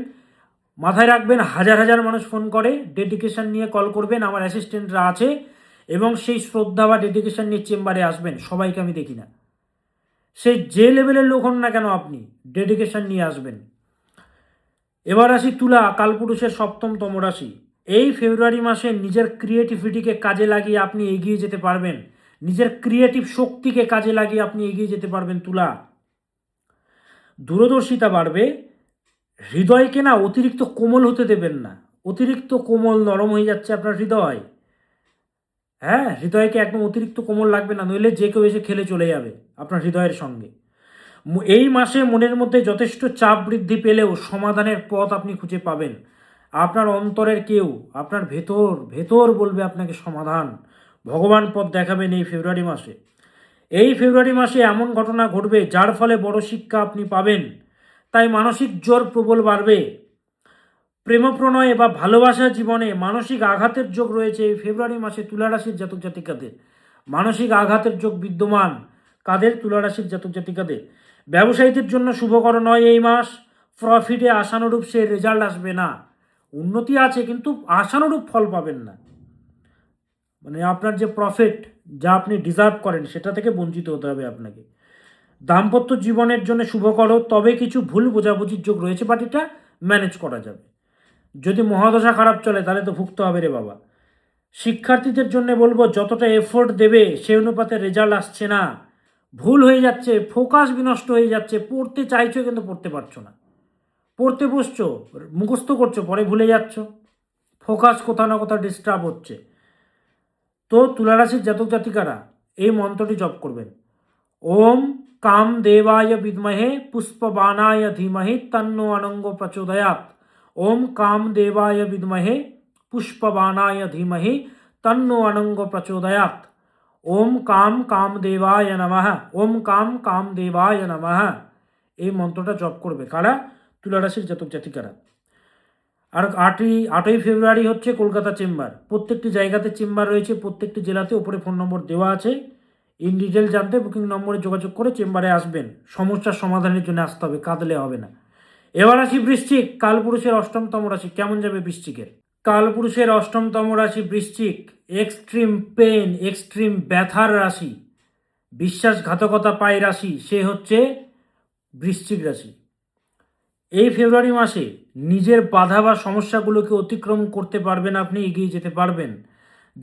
মাথায় রাখবেন, হাজার হাজার মানুষ ফোন করে, ডেডিকেশন নিয়ে কল করবেন, আমার অ্যাসিস্ট্যান্টরা আছে এবং সেই শ্রদ্ধা বা ডেডিকেশন নিয়ে চেম্বারে আসবেন। সবাইকে আমি দেখি না, সেই যে লেভেলের লোক হন না কেন, আপনি ডেডিকেশন নিয়ে আসবেন। এবার আসি তুলা, কালপুরুষের সপ্তমতম রাশি। এই ফেব্রুয়ারি মাসে নিজের ক্রিয়েটিভিটিকে কাজে লাগিয়ে আপনি এগিয়ে যেতে পারবেন, নিজের ক্রিয়েটিভ শক্তিকে কাজে লাগিয়ে আপনি এগিয়ে যেতে পারবেন তুলা। দূরদর্শিতা বাড়বে, হৃদয়কে না অতিরিক্ত কোমল হতে দেবেন না। অতিরিক্ত কোমল, নরম হয়ে যাচ্ছে আপনার হৃদয়। হ্যাঁ, হৃদয়কে একদম অতিরিক্ত কোমল লাগবে না, নইলে যে কেউ এসে খেলে চলে যাবে আপনার হৃদয়ের সঙ্গে। এই মাসে মনের মধ্যে যথেষ্ট চাপ বৃদ্ধি পেলেও সমাধানের পথ আপনি খুঁজে পাবেন। আপনার অন্তরের কেউ, আপনার ভেতর ভেতর বলবে আপনাকে সমাধান, ভগবান পথ দেখাবেন এই ফেব্রুয়ারি মাসে। এই ফেব্রুয়ারি মাসে এমন ঘটনা ঘটবে যার ফলে বড় শিক্ষা আপনি পাবেন, তাই মানসিক জোর প্রবল বাড়বে। প্রেম প্রণয়ে বা ভালোবাসা জীবনে মানসিক আঘাতের যোগ রয়েছে এই ফেব্রুয়ারি মাসে তুলা রাশির জাতক জাতিকাদের। মানসিক আঘাতের যোগ বিদ্যমান কাদের? তুলা রাশির জাতক জাতিকাদের। ব্যবসায়ীদের জন্য শুভকর নয় এই মাস, প্রফিটে আশানুরূপ সে রেজাল্ট আসবে না। উন্নতি আছে কিন্তু আশানুরূপ ফল পাবেন না, মানে আপনার যে প্রফিট, যা আপনি ডিজার্ভ করেন সেটা থেকে বঞ্চিত হতে হবে আপনাকে। দাম্পত্য জীবনের জন্য শুভকর, তবে কিছু ভুল বোঝাবুঝির যোগ রয়েছে, বাট এটা ম্যানেজ করা যাবে। যদি মহাদশা খারাপ চলে তাহলে তো ভুগতে হবে রে বাবা। শিক্ষার্থীদের জন্য বলবো, যতটা এফোর্ট দেবে সেই অনুপাতে রেজাল্ট আসছে না, ভুল হয়ে যাচ্ছে, ফোকাস বিনষ্ট হয়ে যাচ্ছে, পড়তে চাইছো কিন্তু পড়তে পারছো না, পড়তে বসছো, মুখস্থ করছো, পরে ভুলে যাচ্ছ, ফোকাস কোথাও না কোথাও ডিস্টার্ব হচ্ছে। তো তুলারাশির জাতক জাতিকারা এই মন্ত্রটি জপ করবেন, ওম কাম দেবায় বিদ্মহে পুষ্পবানায় ধীমহি তন্নো অনঙ্গ প্রচোদয়াৎ। ওম কাম দেবায় বিদ্মহে পুষ্পবানায় ধীমহি তন্নো অনঙ্গ প্রচোদয়াৎ। ওম কাম কাম দেবায় নমঃ, ওম কাম কাম দেবায় নমঃ। এই মন্ত্রটা জপ করবে কারা? তুলারাশির জাতক জাতিকারা। আর 8ই ফেব্রুয়ারি হচ্ছে কলকাতা চেম্বার, প্রত্যেকটি জায়গাতে চেম্বার রয়েছে, প্রত্যেকটি জেলাতে উপরে ফোন নম্বর দেওয়া আছে। ইন ডিটেল জানতে বুকিং নম্বরে যোগাযোগ করে চেম্বারে আসবেন, সমস্যার সমাধানের জন্য আসতে হবে, কাঁদলে হবে না। এবার আসি বৃশ্চিক, কালপুরুষের অষ্টমতম রাশি। কেমন যাবে বৃশ্চিকের? কালপুরুষের অষ্টমতম রাশি বৃশ্চিক, এক্সট্রিম পেন, এক্সট্রিম ব্যথার রাশি, বিশ্বাসঘাতকতা পায় রাশি, সে হচ্ছে বৃশ্চিক রাশি। এই ফেব্রুয়ারি মাসে নিজের বাধা বা সমস্যাগুলোকে অতিক্রম করতে পারবেন, আপনি এগিয়ে যেতে পারবেন।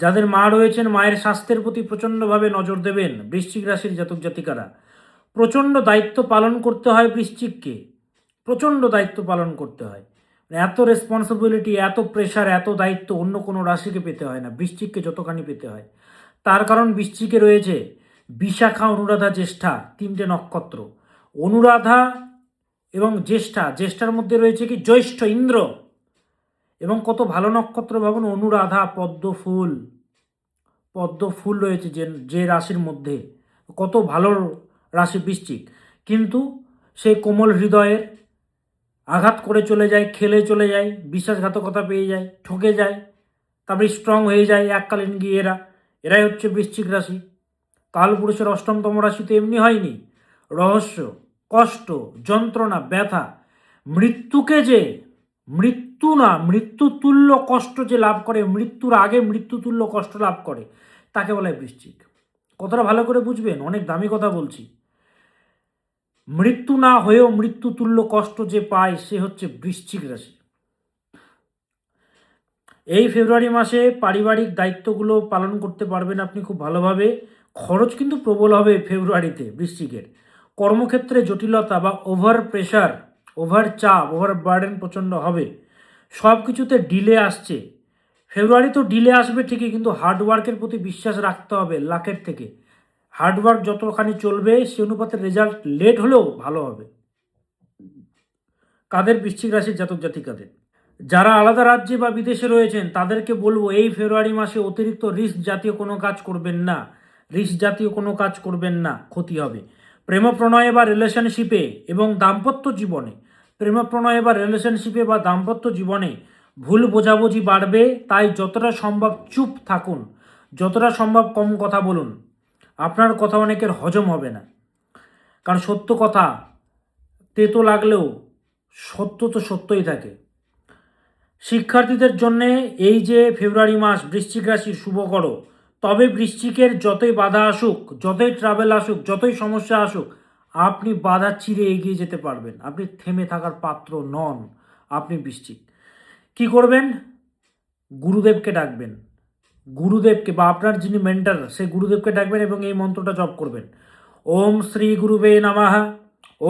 যাদের মা রয়েছেন মায়ের স্বাস্থ্যের প্রতি প্রচণ্ডভাবে নজর দেবেন বৃশ্চিক রাশির জাতক জাতিকারা। প্রচণ্ড দায়িত্ব পালন করতে হয় বৃশ্চিককে, প্রচণ্ড দায়িত্ব পালন করতে হয়। এত রেসপন্সিবিলিটি, এত প্রেশার, এত দায়িত্ব অন্য কোনো রাশিকে পেতে হয় না, বৃশ্চিককে যতখানি পেতে হয়। তার কারণ বৃশ্চিকে রয়েছে বিশাখা, অনুরাধা, জ্যেষ্ঠা, তিনটে নক্ষত্র। অনুরাধা এবং জ্যেষ্ঠা, জ্যেষ্ঠার মধ্যে রয়েছে কি জ্যৈষ্ঠ, ইন্দ্র। এবং কত ভালো নক্ষত্র ভাবুন, অনুরাধা, পদ্ম ফুল, পদ্ম ফুল রয়েছে যে রাশির মধ্যে, কত ভালো রাশি বৃশ্চিক। কিন্তু সেই কোমল হৃদয়ের আঘাত করে চলে যায়, খেলে চলে যায়, বিশ্বাসঘাতকতা পেয়ে যায়, ঠকে যায়, তারপরে স্ট্রং হয়ে যায় এককালীন গিয়ে এরাই হচ্ছে বৃশ্চিক রাশি। কালপুরুষের অষ্টমতম রাশি তো এমনি হয়নি। রহস্য, কষ্ট, যন্ত্রণা, ব্যথা, মৃত্যুকে যে মৃত্যু না, মৃত্যুতুল্য কষ্ট যে লাভ করে, মৃত্যুর আগে মৃত্যুতুল্য কষ্ট লাভ করে, তাকে বলা হয় বৃশ্চিক। কথাটা ভালো করে বুঝবেন, অনেক দামি কথা বলছি। মৃত্যু না হয়েও মৃত্যুতুল্য কষ্ট যে পায় সে হচ্ছে বৃশ্চিক রাশি। এই ফেব্রুয়ারি মাসে পারিবারিক দায়িত্বগুলো পালন করতে পারবেন আপনি খুব ভালোভাবে। খরচ কিন্তু প্রবল হবে ফেব্রুয়ারিতে বৃশ্চিকের। কর্মক্ষেত্রে জটিলতা বা ওভার প্রেশার, ওভার চাপ, ওভার বার্ডেন প্রচণ্ড হবে। সব কিছুতে ডিলে আসছে। ফেব্রুয়ারি তো ডিলে আসবে ঠিকই, কিন্তু হার্ডওয়ার্কের প্রতি বিশ্বাস রাখতে হবে লাখের থেকে। হার্ডওয়ার্ক যতখানি চলবে সে অনুপাতে রেজাল্ট লেট হলেও ভালো হবে। কাদের? বৃশ্চিক রাশির জাতক জাতিকাদের। যারা আলাদা রাজ্যে বা বিদেশে রয়েছেন তাদেরকে বলবো এই ফেব্রুয়ারি মাসে অতিরিক্ত রিস্ক জাতীয় কোনো কাজ করবেন না। রিস্ক জাতীয় কোনো কাজ করবেন না, ক্ষতি হবে। প্রেম প্রণয়ে বা রিলেশনশিপে এবং দাম্পত্য জীবনে, প্রেম প্রণয়ে বা রিলেশনশিপে বা দাম্পত্য জীবনে ভুল বোঝাবুঝি বাড়বে। তাই যতটা সম্ভব চুপ থাকুন, যতটা সম্ভব কম কথা বলুন। আপনার কথা অনেকের হজম হবে না, কারণ সত্য কথা তেতো লাগলেও সত্য তো সত্যই থাকে। শিক্ষার্থীদের জন্য এই যে ফেব্রুয়ারি মাস বৃশ্চিক রাশির শুভকর। তবে বৃশ্চিকের যতই বাধা আসুক, যতই ট্রাভেল আসুক, যতই সমস্যা আসুক, আপনি বাধা চিরে এগিয়ে যেতে পারবেন। আপনি থেমে থাকার পাত্র নন। আপনি বৃশ্চিক কি করবেন? গুরুদেবকে ডাকবেন, গুরুদেবকে বা আপনার যিনি মেন্টার সেই গুরুদেবকে ডাকবেন এবং এই মন্ত্রটা জপ করবেন। ওম শ্রী গুরুবে নমঃ।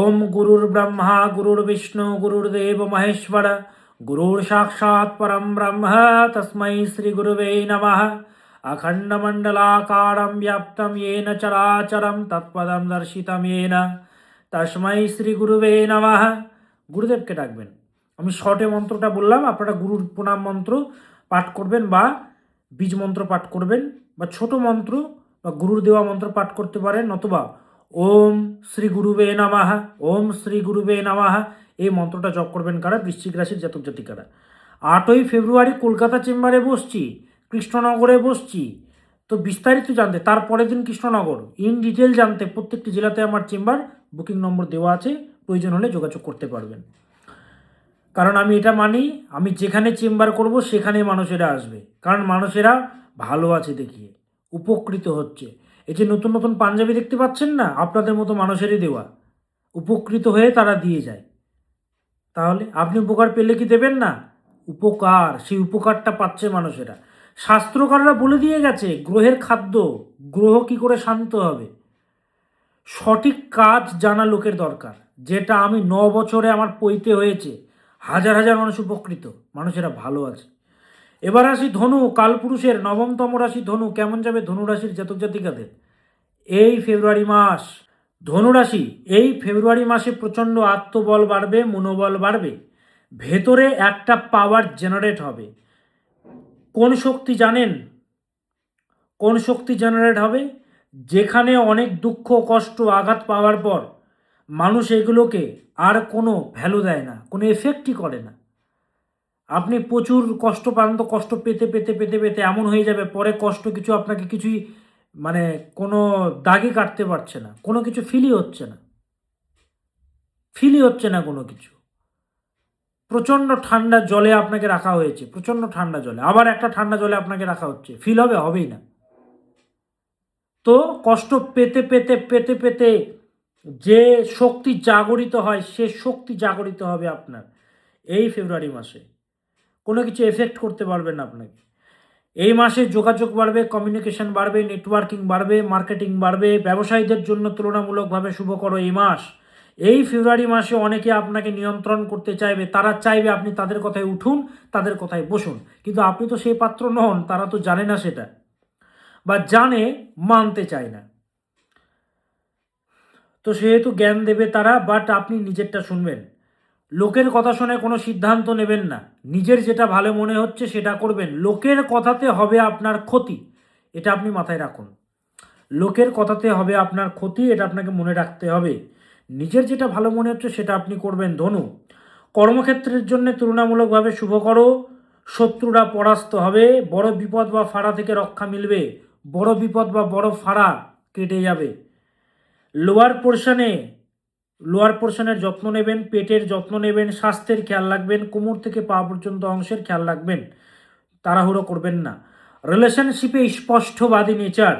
ওম গুরুর ব্রহ্মা গুরুর বিষ্ণু গুরুর্দেব মহেশ্বর গুরুর সাক্ষাৎ পরম ব্রহ্ম তস্मै শ্রী গুরুবে নমঃ। অখণ্ডমণ্ডলাকারম ব্যাপ্তম येन চরাচরম তৎপদম দর্শিতম येन তস্मै শ্রী গুরুবে নমঃ। গুরুদেবকে ডাকবেন। আমি শর্টে মন্ত্রটা বললাম, আপনারা গুরুর প্রণাম মন্ত্র পাঠ করবেন বা বীজ মন্ত্র পাঠ করবেন বা ছোট মন্ত্র বা গুরুর দেওয়া মন্ত্র পাঠ করতে পারেন, অথবা ওম শ্রী গুরুবে নমঃ, ওম শ্রী গুরুবে নমঃ এই মন্ত্রটা জপ করবেন। কারা? বৃশ্চিক রাশির জাতক জাতিকারা। 8ই ফেব্রুয়ারি কলকাতা চেম্বারে বসছি, কৃষ্ণনগরে বসছি। তো বিস্তারিত জানতে তারপরের দিন কৃষ্ণনগর, ইন ডিটেল জানতে প্রত্যেকটি জেলাতে আমার চেম্বার বুকিং নম্বর দেওয়া আছে, প্রয়োজন হলে যোগাযোগ করতে পারবেন। কারণ আমি এটা মানি, আমি যেখানে চেম্বার করব সেখানে মানুষেরা আসবে, কারণ মানুষেরা ভালো আছে দেখিয়ে উপকৃত হচ্ছে। এই যে নতুন নতুন পাঞ্জাবি দেখতে পাচ্ছেন না, আপনাদের মতো মানুষেরই দেওয়া, উপকৃত হয়ে তারা দিয়ে যায়। তাহলে আপনি উপকার পেলে কি দেবেন না? উপকার, সেই উপকারটা পাচ্ছে মানুষেরা। শাস্ত্রকাররা বলে দিয়ে গেছে গ্রহের খাদ্য, গ্রহ কি করে শান্ত হবে। সঠিক কাজ জানা লোকের দরকার, যেটা আমি 9 বছরে আমার পইতে হয়েছে। হাজার হাজার মানুষ উপকৃত, মানুষেরা ভালো আছে। এবার আসি ধনু, কালপুরুষের নবমতম রাশি ধনু। কেমন যাবে ধনু রাশির জাতক জাতিকাদের এই ফেব্রুয়ারি মাস? ধনুরাশি এই ফেব্রুয়ারি মাসে প্রচণ্ড আত্মবল বাড়বে, মনোবল বাড়বে। ভেতরে একটা পাওয়ার জেনারেট হবে। কোন শক্তি জানেন? কোন শক্তি জেনারেট হবে? যেখানে অনেক দুঃখ, কষ্ট, আঘাত পাওয়ার পর মানুষ এগুলোকে আর কোনো ভ্যালু দেয় না, কোনো এফেক্টই করে না। আপনি প্রচুর কষ্ট পান, তো কষ্ট পেতে পেতে পেতে পেতে এমন হয়ে যাবে পরে কষ্ট কিছু আপনাকে কিছুই মানে কোনো দাগই কাটতে পারছে না, কোনো কিছু ফিলই হচ্ছে না, ফিলই হচ্ছে না কোনো কিছু। প্রচণ্ড ঠান্ডা জলে আপনাকে রাখা হয়েছে, প্রচণ্ড ঠান্ডা জলে, আবার একটা ঠান্ডা জলে আপনাকে রাখা হচ্ছে, ফিল হবে? হবেই না। তো কষ্ট পেতে পেতে পেতে পেতে যে শক্তি জাগরিত হয় সে শক্তি জাগরিত হবে আপনার এই ফেব্রুয়ারি মাসে। কোনো কিছু এফেক্ট করতে পারবেন না আপনাকে। এই মাসে যোগাযোগ বাড়বে, কমিউনিকেশন বাড়বে, নেটওয়ার্কিং বাড়বে, মার্কেটিং বাড়বে। ব্যবসায়ীদের জন্য তুলনামূলকভাবে শুভকর এই মাস। এই ফেব্রুয়ারি মাসে অনেকে আপনাকে নিয়ন্ত্রণ করতে চাইবে, তারা চাইবে আপনি তাদের কথায় উঠুন, তাদের কথায় বসুন, কিন্তু আপনি তো সেই পাত্র নন, তারা তো জানে না সেটা, বা জানে মানতে চায় না। তো সেহেতু জ্ঞান দেবে তারা, বাট আপনি নিজেরটা শুনবেন। লোকের কথা শুনে কোনো সিদ্ধান্ত নেবেন না, নিজের যেটা ভালো মনে হচ্ছে সেটা করবেন। লোকের কথাতে হবে আপনার ক্ষতি, এটা আপনি মাথায় রাখুন। লোকের কথাতে হবে আপনার ক্ষতি, এটা আপনাকে মনে রাখতে হবে। নিজের যেটা ভালো মনে হচ্ছে সেটা আপনি করবেন। ধনু, কর্মক্ষেত্রের জন্য তুলনামূলকভাবে শুভকর। শত্রুরা পরাস্ত হবে, বড় বিপদ বা ফাড়া থেকে রক্ষা মিলবে, বড় বিপদ বা বড় ফাড়া কেটে যাবে। লোয়ার পোর্শনের যত্ন নেবেন, পেটের যত্ন নেবেন, স্বাস্থ্যের খেয়াল রাখবেন, কোমর থেকে পা পর্যন্ত অংশের খেয়াল রাখবেন, তাড়াহুড়ো করবেন না। রিলেশনশিপে স্পষ্টবাদী নেচার,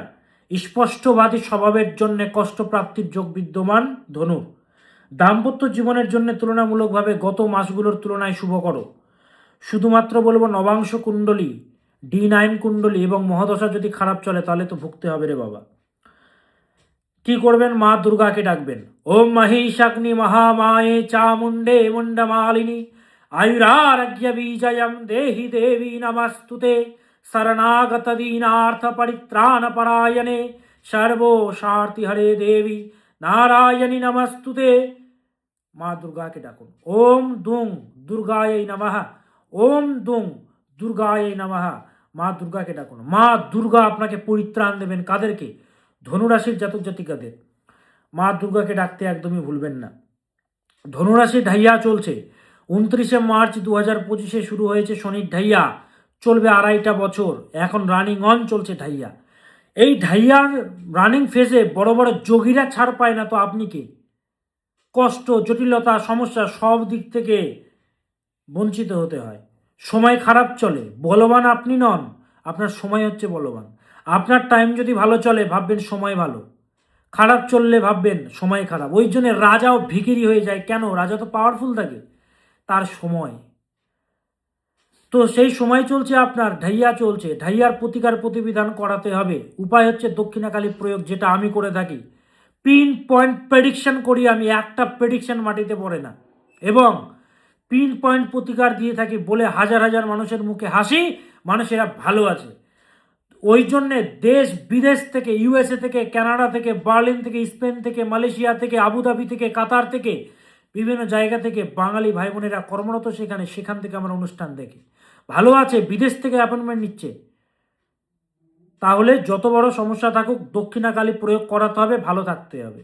স্পষ্টবাদী স্বভাবের জন্য কষ্টপ্রাপ্তির যোগ বিদ্যমান ধনু। দাম্পত্য জীবনের জন্য তুলনামূলকভাবে গত মাসগুলোর তুলনায় শুভকর। শুধুমাত্র বলবো নবাংশ কুণ্ডলী, D9 কুণ্ডলী এবং মহাদশা যদি খারাপ চলে তাহলে তো ভুগতে হবে রে বাবা। কি করবেন? মা দুর্গাকে ডাকবেন। ওম মহিষাগ্নি মহামায়ে চামুণ্ডে মুন্ডমালিনী আয়ুরারোগ্য বিজয়ম দেহি দেবী নমস্তুতে শরণাগত দীনার্থ পরিত্রাণ পরায়ণে সর্বস্বার্থী হরে দেবী নারায়ণী নমস্তুতে। মা দুর্গাকে ডাকুন। ওম দুং দুর্গায় নমঃ, ওম দুং দুর্গায় নমঃ। মা দুর্গাকে ডাকুন। মা দুর্গা আপনাকে পরিত্রাণ দেবেন। কাদেরকে? ধনুরাশির জাতক জাতিকাদের। মা দুর্গাকে ডাকতে একদমই ভুলবেন না। ধনুরাশি ঢাইয়া চলছে। 29শে মার্চ 2025 শুরু হয়েছে শনির ঢাইয়া, চলবে 2.5টা বছর। এখন রানিং অন চলছে ঢাইয়া। এই ঢাইয়ার রানিং ফেজে বড় বড় যোগীরা ছাড় পায় না, তো আপনি কি? কষ্ট, জটিলতা, সমস্যা সব দিক থেকে বঞ্চিত হতে হয়। সময় খারাপ চলে, বলবান আপনি নন, আপনার সময় হচ্ছে বলবান। আপনার টাইম যদি ভালো চলে ভাববেন সময় ভালো, খারাপ চললে ভাববেন সময় খারাপ। ওই জন্য রাজাও ভিখিরি হয়ে যায়। কেন? রাজা তো পাওয়ারফুল থাকে, তার সময়। তো সেই সময় চলছে, আপনার ঢাইয়া চলছে। ঢাইয়ার প্রতিকার প্রতিবিধান করাতে হবে। উপায় হচ্ছে দক্ষিণাকালী প্রয়োগ, যেটা আমি করে থাকি। পিন পয়েন্ট প্রেডিকশন করি আমি, একটা প্রেডিকশন মাটিতে পড়ে না, এবং পিন পয়েন্ট প্রতিকার দিয়ে থাকি বলে হাজার হাজার মানুষের মুখে হাসি, মানুষেরা ভালো আছে। ওই জন্যে দেশ বিদেশ থেকে, USA থেকে, কানাডা থেকে, বার্লিন থেকে, স্পেন থেকে, মালয়েশিয়া থেকে, আবুধাবি থেকে, কাতার থেকে, বিভিন্ন জায়গা থেকে বাঙালি ভাই বোনেরা কর্মরত সেখান থেকে আমার অনুষ্ঠান দেখে ভালো আছে, বিদেশ থেকে অ্যাপয়েন্টমেন্ট নিচ্ছে। তাহলে যত বড় সমস্যা থাকুক দক্ষিণাকালী প্রয়োগ করাতে হবে, ভালো থাকতে হবে।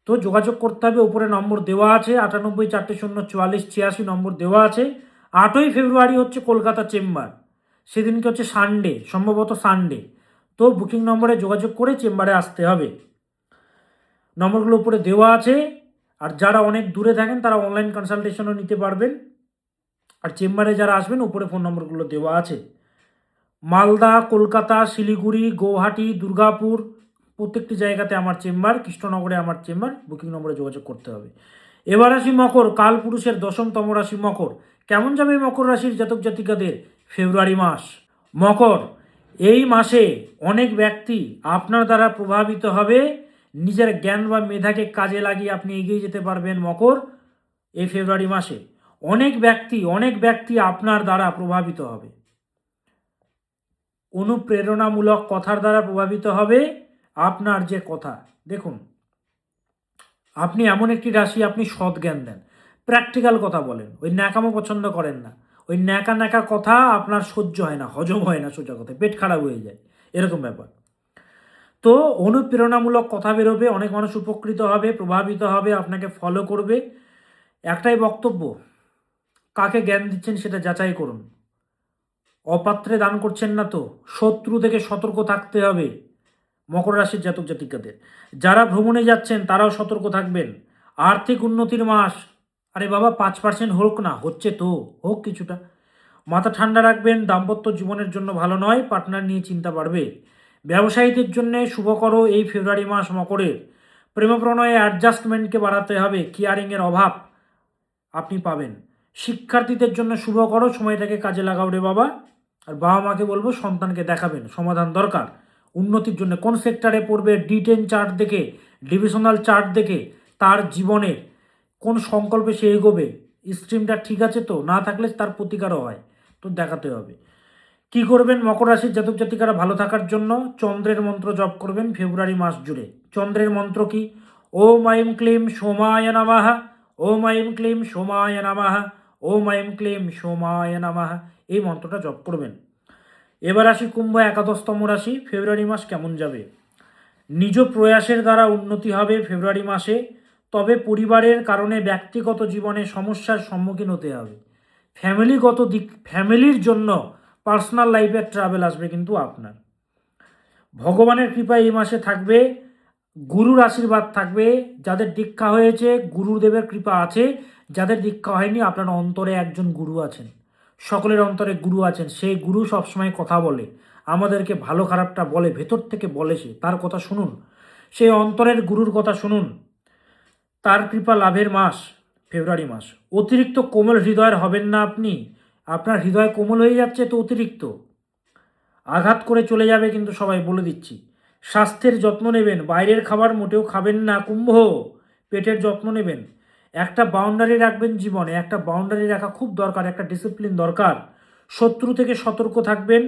তো যোগাযোগ করতে হবে, উপরে নম্বর দেওয়া আছে, 98404486 নম্বর দেওয়া আছে। 8ই ফেব্রুয়ারি হচ্ছে কলকাতা চেম্বার, সেদিনকে হচ্ছে সানডে, সম্ভবত সানডে। তো বুকিং নম্বরে যোগাযোগ করে চেম্বারে আসতে হবে। নম্বরগুলো উপরে দেওয়া আছে। আর যারা অনেক দূরে থাকেন তারা অনলাইন কনসালটেশনও নিতে পারবেন। আর চেম্বারে যারা আসবেন উপরে ফোন নম্বরগুলো দেওয়া আছে। মালদা, কলকাতা, শিলিগুড়ি, গৌহাটি, দুর্গাপুর, প্রত্যেকটি জায়গাতে আমার চেম্বার, কৃষ্ণনগরে আমার চেম্বার। বুকিং নম্বরে যোগাযোগ করতে হবে। এবার আসি মকর, কালপুরুষের 10তম রাশি মকর। কেমন যাবে মকর রাশির জাতক জাতিকাদের ফেব্রুয়ারি মাস? মকর, এই মাসে অনেক ব্যক্তি আপনার দ্বারা প্রভাবিত হবে। নিজের জ্ঞান বা মেধাকে কাজে লাগিয়ে আপনি এগিয়ে যেতে পারবেন মকর। এই ফেব্রুয়ারি মাসে অনেক ব্যক্তি আপনার দ্বারা প্রভাবিত হবে, অনুপ্রেরণামূলক কথার দ্বারা প্রভাবিত হবে। আপনার যে কথা, দেখুন আপনি এমন একটি রাশি, আপনি সৎ জ্ঞান দেন, প্র্যাকটিক্যাল কথা বলেন, ওই ন্যাকামো পছন্দ করেন না। ওই ন্যাকা কথা আপনার সহ্য হয় না, হজম হয় না, সোজা কথা পেট খারাপ হয়ে যায়, এরকম ব্যাপার। তো অনুপ্রেরণামূলক কথা বেরোবে, অনেক মানুষ উপকৃত হবে, প্রভাবিত হবে, আপনাকে ফলো করবে। একটাই বক্তব্য, কাকে জ্ঞান দিচ্ছেন সেটা যাচাই করুন। অপাত্রে দান করছেন না তো। শত্রু থেকে সতর্ক থাকতে হবে মকর রাশির জাতক জাতিকাদের। যারা ভ্রমণে যাচ্ছেন তারাও সতর্ক থাকবেন। আর্থিক উন্নতির মাস। আরে বাবা 5% হোক না, হচ্ছে তো হোক কিছুটা। মাথা ঠান্ডা রাখবেন, দাম্পত্য জীবনের জন্য ভালো নয়, পার্টনার নিয়ে চিন্তা বাড়বে। ব্যবসায়ীদের জন্য শুভকর এই ফেব্রুয়ারি মাস মকরের। প্রেম প্রণয়ে অ্যাডজাস্টমেন্টকে বাড়াতে হবে, কেয়ারিংয়ের অভাব আপনি পাবেন। শিক্ষার্থীদের জন্য শুভকর, সময়টাকে কাজে লাগাও রে বাবা। আর বাবা মাকে বলবো সন্তানকে দেখাবেন, সমাধান দরকার উন্নতির জন্য। কোন সেক্টরে পড়বে D10 চার্ট দেখে, ডিভিশনাল চার্ট দেখে তার জীবনের কোন সংকল্পে সে এগোবে, স্ট্রিমটা ঠিক আছে তো, না থাকলে তার প্রতিকারও হয়, তো দেখাতে হবে। কি করবেন মকর রাশির জাতক জাতিকারা ভালো থাকার জন্য? চন্দ্রের মন্ত্র জপ করবেন ফেব্রুয়ারি মাস জুড়ে। চন্দ্রের মন্ত্র কি? ওম আইম ক্লিম সোমায় নমঃ, ওম আইম ক্লিম সোমায় নমঃ, ওম আইম ক্লিম সোমায় নমঃ, এই মন্ত্রটা জপ করবেন। এবার আসি কুম্ভ, একাদশতম রাশি। ফেব্রুয়ারি মাস কেমন যাবে? নিজ প্রয়াসের দ্বারা উন্নতি হবে ফেব্রুয়ারি মাসে, তবে পরিবারের কারণে ব্যক্তিগত জীবনে সমস্যার সম্মুখীন হতে হবে। ফ্যামিলির জন্য পার্সোনাল লাইফে ট্রাভেল আসবে কিন্তু আপনার। ভগবানের কৃপা এই মাসে থাকবে, গুরুর আশীর্বাদ থাকবে। যাদের দীক্ষা হয়েছে গুরুদেবের কৃপা আছে, যাদের দীক্ষা হয়নি আপনার অন্তরে একজন গুরু আছেন, সকলের অন্তরে গুরু আছেন। সেই গুরু সবসময় কথা বলে, আমাদেরকে ভালো খারাপটা বলে, ভেতর থেকে বলে, সে তার কথা শুনুন, সেই অন্তরের গুরুর কথা শুনুন। তার কৃপা লাভের মাস ফেব্রুয়ারি মাস। অতিরিক্ত কোমল হৃদয়ের হবেন না আপনি। আপনার হৃদয় কোমল হয়ে যাচ্ছে তো অতিরিক্ত, আঘাত করে চলে যাবে কিন্তু সবাই বলে দিচ্ছি। স্বাস্থ্যের যত্ন নেবেন, বাইরের খাবার মোটেও খাবেন না কুম্ভ। পেটের যত্ন নেবেন, একটা বাউন্ডারি রাখবেন জীবনে, একটা বাউন্ডারি রাখা খুব দরকার, একটা ডিসিপ্লিন দরকার। শত্রু থেকে সতর্ক থাকবেন।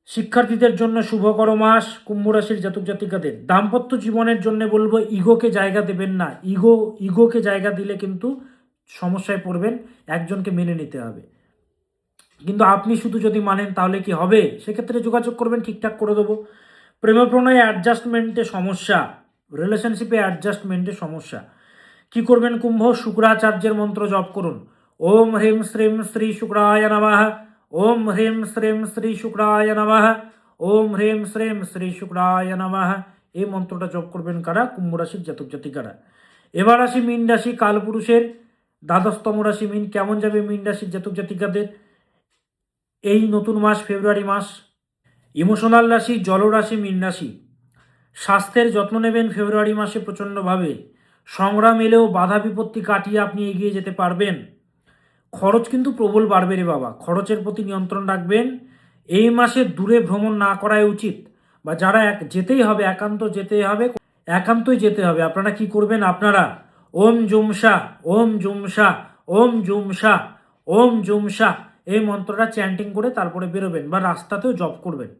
শিক্ষার্থীদের জন্য শুভকর মাস কুম্ভ রাশির জাতক জাতিকাদের। দাম্পত্য জীবনের জন্য বলবো ইগোকে জায়গা দেবেন না। ইগোকে জায়গা দিলে কিন্তু সমস্যায় পড়বেন, একজনকে মেনে নিতে হবে। কিন্তু আপনি শুধু যদি মানেন তাহলে কি হবে? সেক্ষেত্রে যোগাযোগ করবেন, ঠিকঠাক করে দেবো। প্রেম প্রণয়ে অ্যাডজাস্টমেন্টে সমস্যা, রিলেশনশিপে অ্যাডজাস্টমেন্টে সমস্যা। কি করবেন কুম্ভ? শুক্রাচার্যের মন্ত্র জপ করুন। ওম হ্রিম শ্রীম শ্রী শুক্রায় নমঃ, ওম হ্রিম শ্রীম শ্রী শুক্রায় নমঃ, ওম হ্রিম শ্রীম শ্রী শুক্রায় নমঃ, এই মন্ত্রটা জপ করবেন কারা? কুম্ভ রাশির জাতক জাতিকারা। এবার আসি মীন রাশি, কালপুরুষের দ্বাদশতম রাশি মীন। কেমন যাবে মীন রাশির জাতক জাতিকাদের এই নতুন মাস ফেব্রুয়ারি মাস? ইমোশনাল রাশি, জলরাশি মীন রাশি। স্বাস্থ্যের যত্ন নেবেন ফেব্রুয়ারি মাসে প্রচণ্ডভাবে। সংগ্রাম এলেও বাধা বিপত্তি কাটিয়ে আপনি এগিয়ে যেতে পারবেন। খরচ কিন্তু প্রবল বাড়বে রে বাবা, খরচের প্রতি নিয়ন্ত্রণ রাখবেন। এই মাসে দূরে ভ্রমণ না করাই উচিত, বা যারা যেতেই হবে, একান্তই যেতে হবে। আপনারা কি করবেন? আপনারা ওম জুমসা, ওম জুমসা, ওম জুমসা, ওম জুমসা, এই মন্ত্রটা চ্যান্টিং করে তারপরে বেরোবেন, বা রাস্তাতেও জপ করবেন।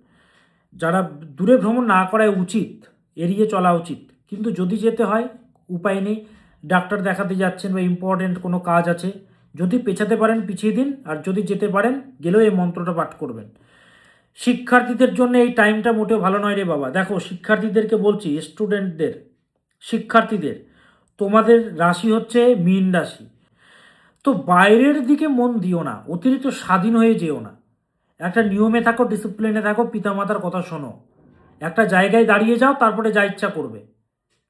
যারা দূরে ভ্রমণ না করাই উচিত, এড়িয়ে চলা উচিত। কিন্তু যদি যেতে হয় উপায় নেই, ডাক্তার দেখাতে যাচ্ছেন বা ইম্পর্টেন্ট কোনো কাজ আছে, যদি পেছাতে পারেন পিছিয়ে দিন, আর যদি যেতে পারেন গেলেও এই মন্ত্রটা পাঠ করবেন। শিক্ষার্থীদের জন্য এই টাইমটা মোটেও ভালো নয় রে বাবা। দেখো শিক্ষার্থীদেরকে বলছি, স্টুডেন্টদের, শিক্ষার্থীদের, তোমাদের রাশি হচ্ছে মীন রাশি। তো বাইরের দিকে মন দিও না, অতিরিক্ত স্বাধীন হয়ে যেও না। একটা নিয়মে থাকো, ডিসিপ্লিনে থাকো, পিতামাতার কথা শোনো, একটা জায়গায় দাঁড়িয়ে যাও, তারপরে যা ইচ্ছা করবে,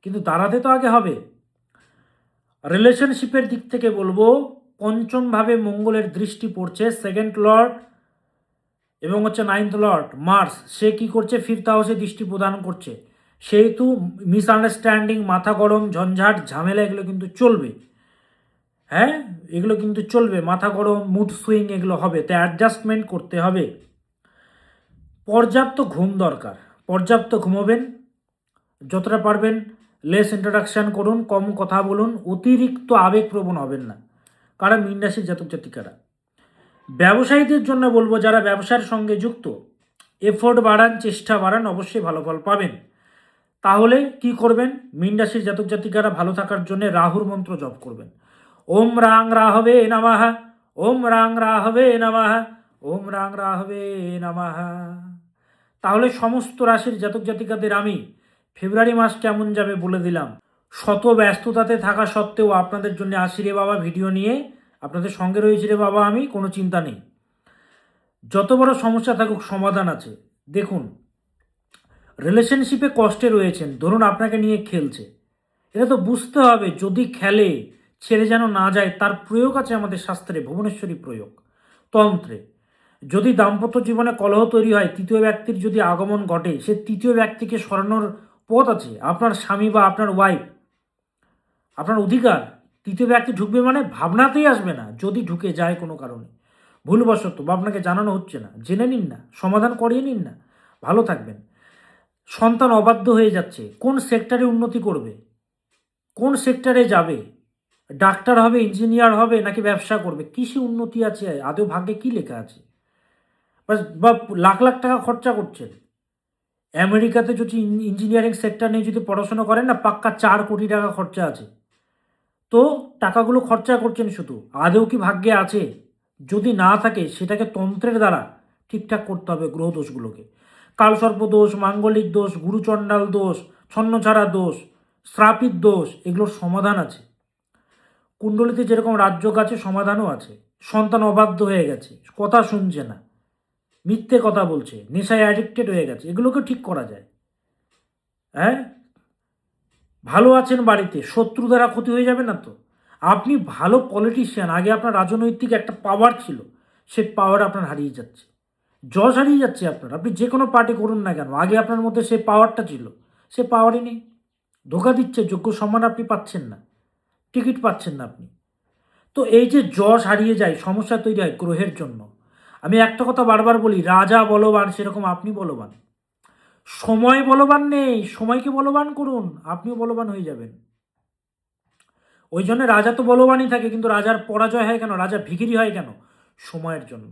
কিন্তু দাঁড়াতে তো আগে হবে। রিলেশনশিপের দিক থেকে বলবো পঞ্চমভাবে মঙ্গলের দৃষ্টি পড়ছে, সেকেন্ড লর্ড এবং হচ্ছে নাইন্থ লর্ড মার্স, সে কি করছে? ফিফথ হাউসে দৃষ্টি প্রদান করছে। সেহেতু মিসআন্ডারস্ট্যান্ডিং, মাথা গরম, ঝঞ্ঝাট, ঝামেলা এগুলো কিন্তু চলবে। হ্যাঁ, এগুলো কিন্তু চলবে, মাথা গরম, মুড সুইং এগুলো হবে, তো অ্যাডজাস্টমেন্ট করতে হবে। পর্যাপ্ত ঘুম দরকার, পর্যাপ্ত ঘুমোবেন, যতটা পারবেন লেস ইন্ট্রোডাকশান করুন, কম কথা বলুন, অতিরিক্ত আবেগপ্রবণ হবেন না। কারণ মীন রাশির জাতক জাতিকারা। ব্যবসায়ীদের জন্য বলবো যারা ব্যবসার সঙ্গে যুক্ত, এফোর্ট বাড়ান, চেষ্টা বাড়ান, অবশ্যই ভালো ফল পাবেন। তাহলে কি করবেন? মীন রাশির জাতক জাতিকারা ভালো থাকার জন্য রাহুর মন্ত্র জপ করবেন। ওম রাং রাহবে নমঃ, ওম রাং রাহবে নমঃ, ওম রাং রাহবে নমঃ। তাহলে সমস্ত রাশির জাতক জাতিকাদের আমি ফেব্রুয়ারি মাস কেমন যাবে বলে দিলাম। শত ব্যস্ততাতে থাকা সত্ত্বেও আপনাদের জন্য আসি রে বাবা ভিডিও নিয়ে, আপনাদের সঙ্গে রয়েছি রে বাবা আমি, কোনো চিন্তা নেই। যত বড় সমস্যা থাকুক সমাধান আছে। দেখুন, রিলেশনশিপে কষ্টে রয়েছেন, ধরুন আপনাকে নিয়ে খেলছে, এটা তো বুঝতে হবে, যদি খেলে ছেড়ে যেন না যায়, তার প্রয়োগ আছে আমাদের শাস্ত্রে, ভুবনেশ্বরী প্রয়োগ তন্ত্রে। যদি দাম্পত্য জীবনে কলহ তৈরি হয়, তৃতীয় ব্যক্তির যদি আগমন ঘটে, সে তৃতীয় ব্যক্তিকে সরানোর পথ আছে। আপনার স্বামী বা আপনার ওয়াইফ, আপনার অধিকার, তৃতীয় ব্যক্তি ঢুকবে মানে ভাবনাতেই আসবে না, যদি ঢুকে যায় কোনো কারণে। ভুলবশত বা আপনাকে জানানো হচ্ছে না, জেনে নিন না, সমাধান করিয়ে নিন না, ভালো থাকবেন। সন্তান অবাধ্য হয়ে যাচ্ছে, কোন সেক্টরে উন্নতি করবে, কোন সেক্টরে যাবে, ডাক্তার হবে, ইঞ্জিনিয়ার হবে, নাকি ব্যবসা করবে, কিসে উন্নতি আছে, আদৌ ভাগ্যে কী লেখা আছে? বা লাখ লাখ টাকা খরচা করছেন। আমেরিকাতে যদি ইঞ্জিনিয়ারিং সেক্টর নিয়ে যদি পড়াশোনা করেন না, পাক্কা 4 কোটি টাকা খরচা আছে। তো টাকাগুলো খরচা করছেন শুধু, আদৌ কি ভাগ্যে আছে? যদি না থাকে সেটাকে তন্ত্রের দ্বারা ঠিকঠাক করতে হবে গ্রহদোষগুলোকে। কালসর্প দোষ, মাঙ্গলিক দোষ, গুরুচণ্ডাল দোষ, ছন্নছাড়া দোষ, শ্রাপিত দোষ, এগুলোর সমাধান আছে। কুণ্ডলিতে যেরকম রাজযোগ আছে, সমাধানও আছে। সন্তান অবাধ্য হয়ে গেছে, কথা শুনছে না, মিথ্যে কথা বলছে, নেশায় অ্যাডিক্টেড হয়ে গেছে, এগুলোকে ঠিক করা যায়। হ্যাঁ, ভালো আছেন বাড়িতে, শত্রু দ্বারা ক্ষতি হয়ে যাবে না তো? আপনি ভালো পলিটিশিয়ান, আগে আপনার রাজনৈতিক একটা পাওয়ার ছিল, সে পাওয়ার আপনার হারিয়ে যাচ্ছে, যশ হারিয়ে যাচ্ছে আপনার। আপনি যে কোনো পার্টি করুন না কেন, আগে আপনার মধ্যে সে পাওয়ারটা ছিল, সে পাওয়ারই নেই। ধোকা দিচ্ছে, যোগ্য সম্মান আপনি পাচ্ছেন না, টিকিট পাচ্ছেন না আপনি। তো এই যে যশ হারিয়ে যায়, সমস্যা তৈরি হয় গ্রহের জন্য। আমি একটা কথা বারবার বলি, রাজা বলবান, সেরকম আপনি বলবান। সময় বলবান নেই, সময়কে বলবান করুন, আপনিও বলবান হয়ে যাবেন। ওই জন্য রাজা তো বলবানই থাকে, কিন্তু রাজার পরাজয় হয় কেন, রাজা ভিখিরি হয় কেন? সময়ের জন্য।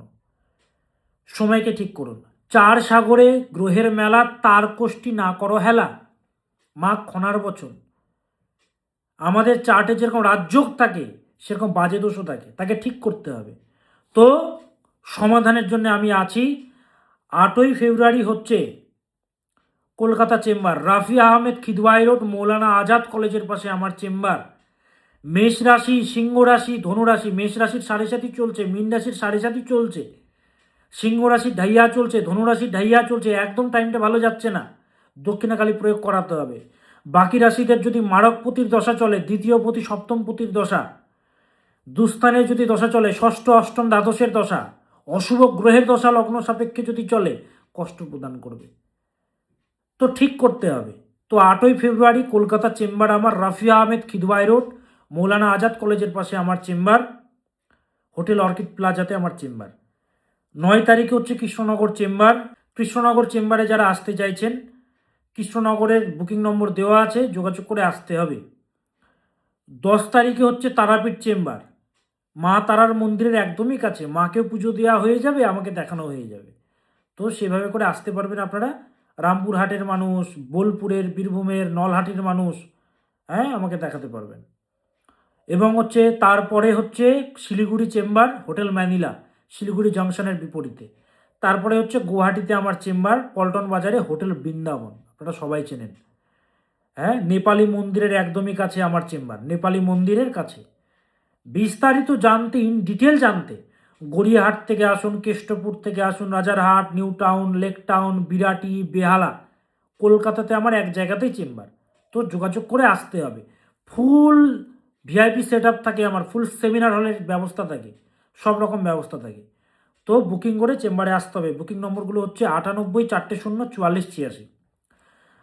সময়কে ঠিক করুন। 4 সাগরে গ্রহের মেলা, তার কোষ্ঠী না করো হেলা, মা খনার বচন। আমাদের চার্টে যেরকম রাজযোগ থাকে, সেরকম বাজে দোষও থাকে, তাকে ঠিক করতে হবে। তো সমাধানের জন্য আমি আছি। 8ই ফেব্রুয়ারি হচ্ছে কলকাতা চেম্বার, রাফি আহমেদ, খিদওয়াই রোড, মৌলানা আজাদ কলেজের পাশে আমার চেম্বার। মেষ রাশি, সিংহ রাশি, ধনু রাশি, মেষ রাশির 7.5 চলছে, মীন রাশির 7.5 চলছে, সিংহ রাশির ঢাইয়া চলছে, ধনু রাশির ঢাইয়া চলছে, একদম টাইমটা ভালো যাচ্ছে না, দক্ষিণাকালী প্রয়োগ করাতে হবে। বাকি রাশিদের যদি মারকপতির দশা চলে, দ্বিতীয় পতি সপ্তম পতির দশা, দুস্থানের যদি দশা চলে, ষষ্ঠ অষ্টম দ্বাদশের দশা, অশুভ গ্রহের দশা লগ্ন সাপেক্ষে যদি চলে, কষ্ট প্রদান করবে। তো ঠিক করতে হবে। তো 8ই ফেব্রুয়ারি কলকাতা চেম্বার আমার, রাফিয়া আহমেদ, খিদওয়াই রোড, মৌলানা আজাদ কলেজের পাশে আমার চেম্বার, হোটেল অর্কিড প্লাজাতে আমার চেম্বার। 9 তারিখে হচ্ছে কৃষ্ণনগর চেম্বার। কৃষ্ণনগর চেম্বারে যারা আসতে চাইছেন, কৃষ্ণনগরের বুকিং নম্বর দেওয়া আছে, যোগাযোগ করে আসতে হবে। 10 তারিখে হচ্ছে তারাপীঠ চেম্বার, মা তারার মন্দিরের একদমই কাছে, মাকেও পুজো দেওয়া হয়ে যাবে, আমাকে দেখানো হয়ে যাবে। তো সেভাবে করে আসতে পারবেন আপনারা। রামপুরহাটের মানুষ, বোলপুরের, বীরভূমের, নলহাটির মানুষ, হ্যাঁ, আমাকে দেখাতে পারবেন। এবং হচ্ছে তারপরে হচ্ছে Siliguri chamber, hotel Manila, Siliguri জংশনের বিপরীতে। তারপরে হচ্ছে গুয়াহাটিতে আমার চেম্বার, পল্টন বাজারে হোটেল বৃন্দাবন, আপনারা সবাই চেনেন। হ্যাঁ, নেপালি মন্দিরের একদমই কাছে আমার চেম্বার, নেপালি মন্দিরের কাছে। বিস্তারিত জানতে, ইন ডিটেল জানতে, গড়িয়াহাট থেকে আসুন, কেষ্টপুর থেকে আসুন, Rajarhat, New Town, Lake Town, Birati, Behala, কলকাতাতে আমার এক জায়গাতেই চেম্বার। তো যোগাযোগ করে আসতে হবে। ফুল ভিআইপি সেট আপ থাকে আমার, ফুল সেমিনার হলের ব্যবস্থা থাকে, সব রকম ব্যবস্থা থাকে। তো বুকিং করে চেম্বারে আসতে হবে। বুকিং নম্বরগুলো হচ্ছে 98 400 44 86,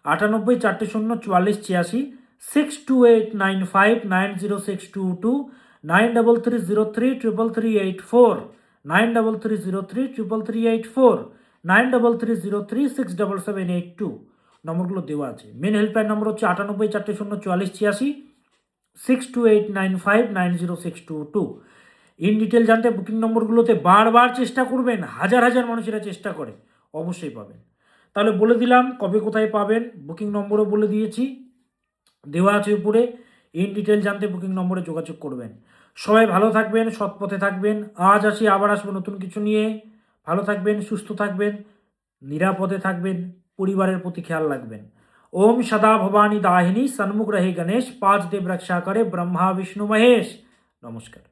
98 400 44 86, 6289590622, 9330333384, 9330333384, 9330367782 নম্বরগুলো দেওয়া আছে। মেন হেল্পলাইন নম্বর হচ্ছে 98 400 44 86, 6289590622। ইন ডিটেল জানতে বুকিং নম্বরগুলোতে বারবার চেষ্টা করবেন, হাজার হাজার মানুষেরা চেষ্টা করে, অবশ্যই পাবেন। তাহলে বলে দিলাম কবে কোথায় পাবেন, বুকিং নম্বরও বলে দিয়েছি, দেওয়া আছে উপরে। ইন ডিটেল জানতে বুকিং নম্বরে যোগাযোগ করবেন। সবাই ভালো থাকবেন, সৎ পথে থাকবেন। আজ আসি, আবার আসবো নতুন কিছু নিয়ে। ভালো থাকবেন, সুস্থ থাকবেন, নিরাপদে থাকবেন, পরিবারের প্রতি খেয়াল রাখবেন। ওম সদা ভবানী দাহিনী, সন্মুখ রহে গণেশ, 5 দেব রক্ষা করে, ব্রহ্মা বিষ্ণু মহেশ। নমস্কার।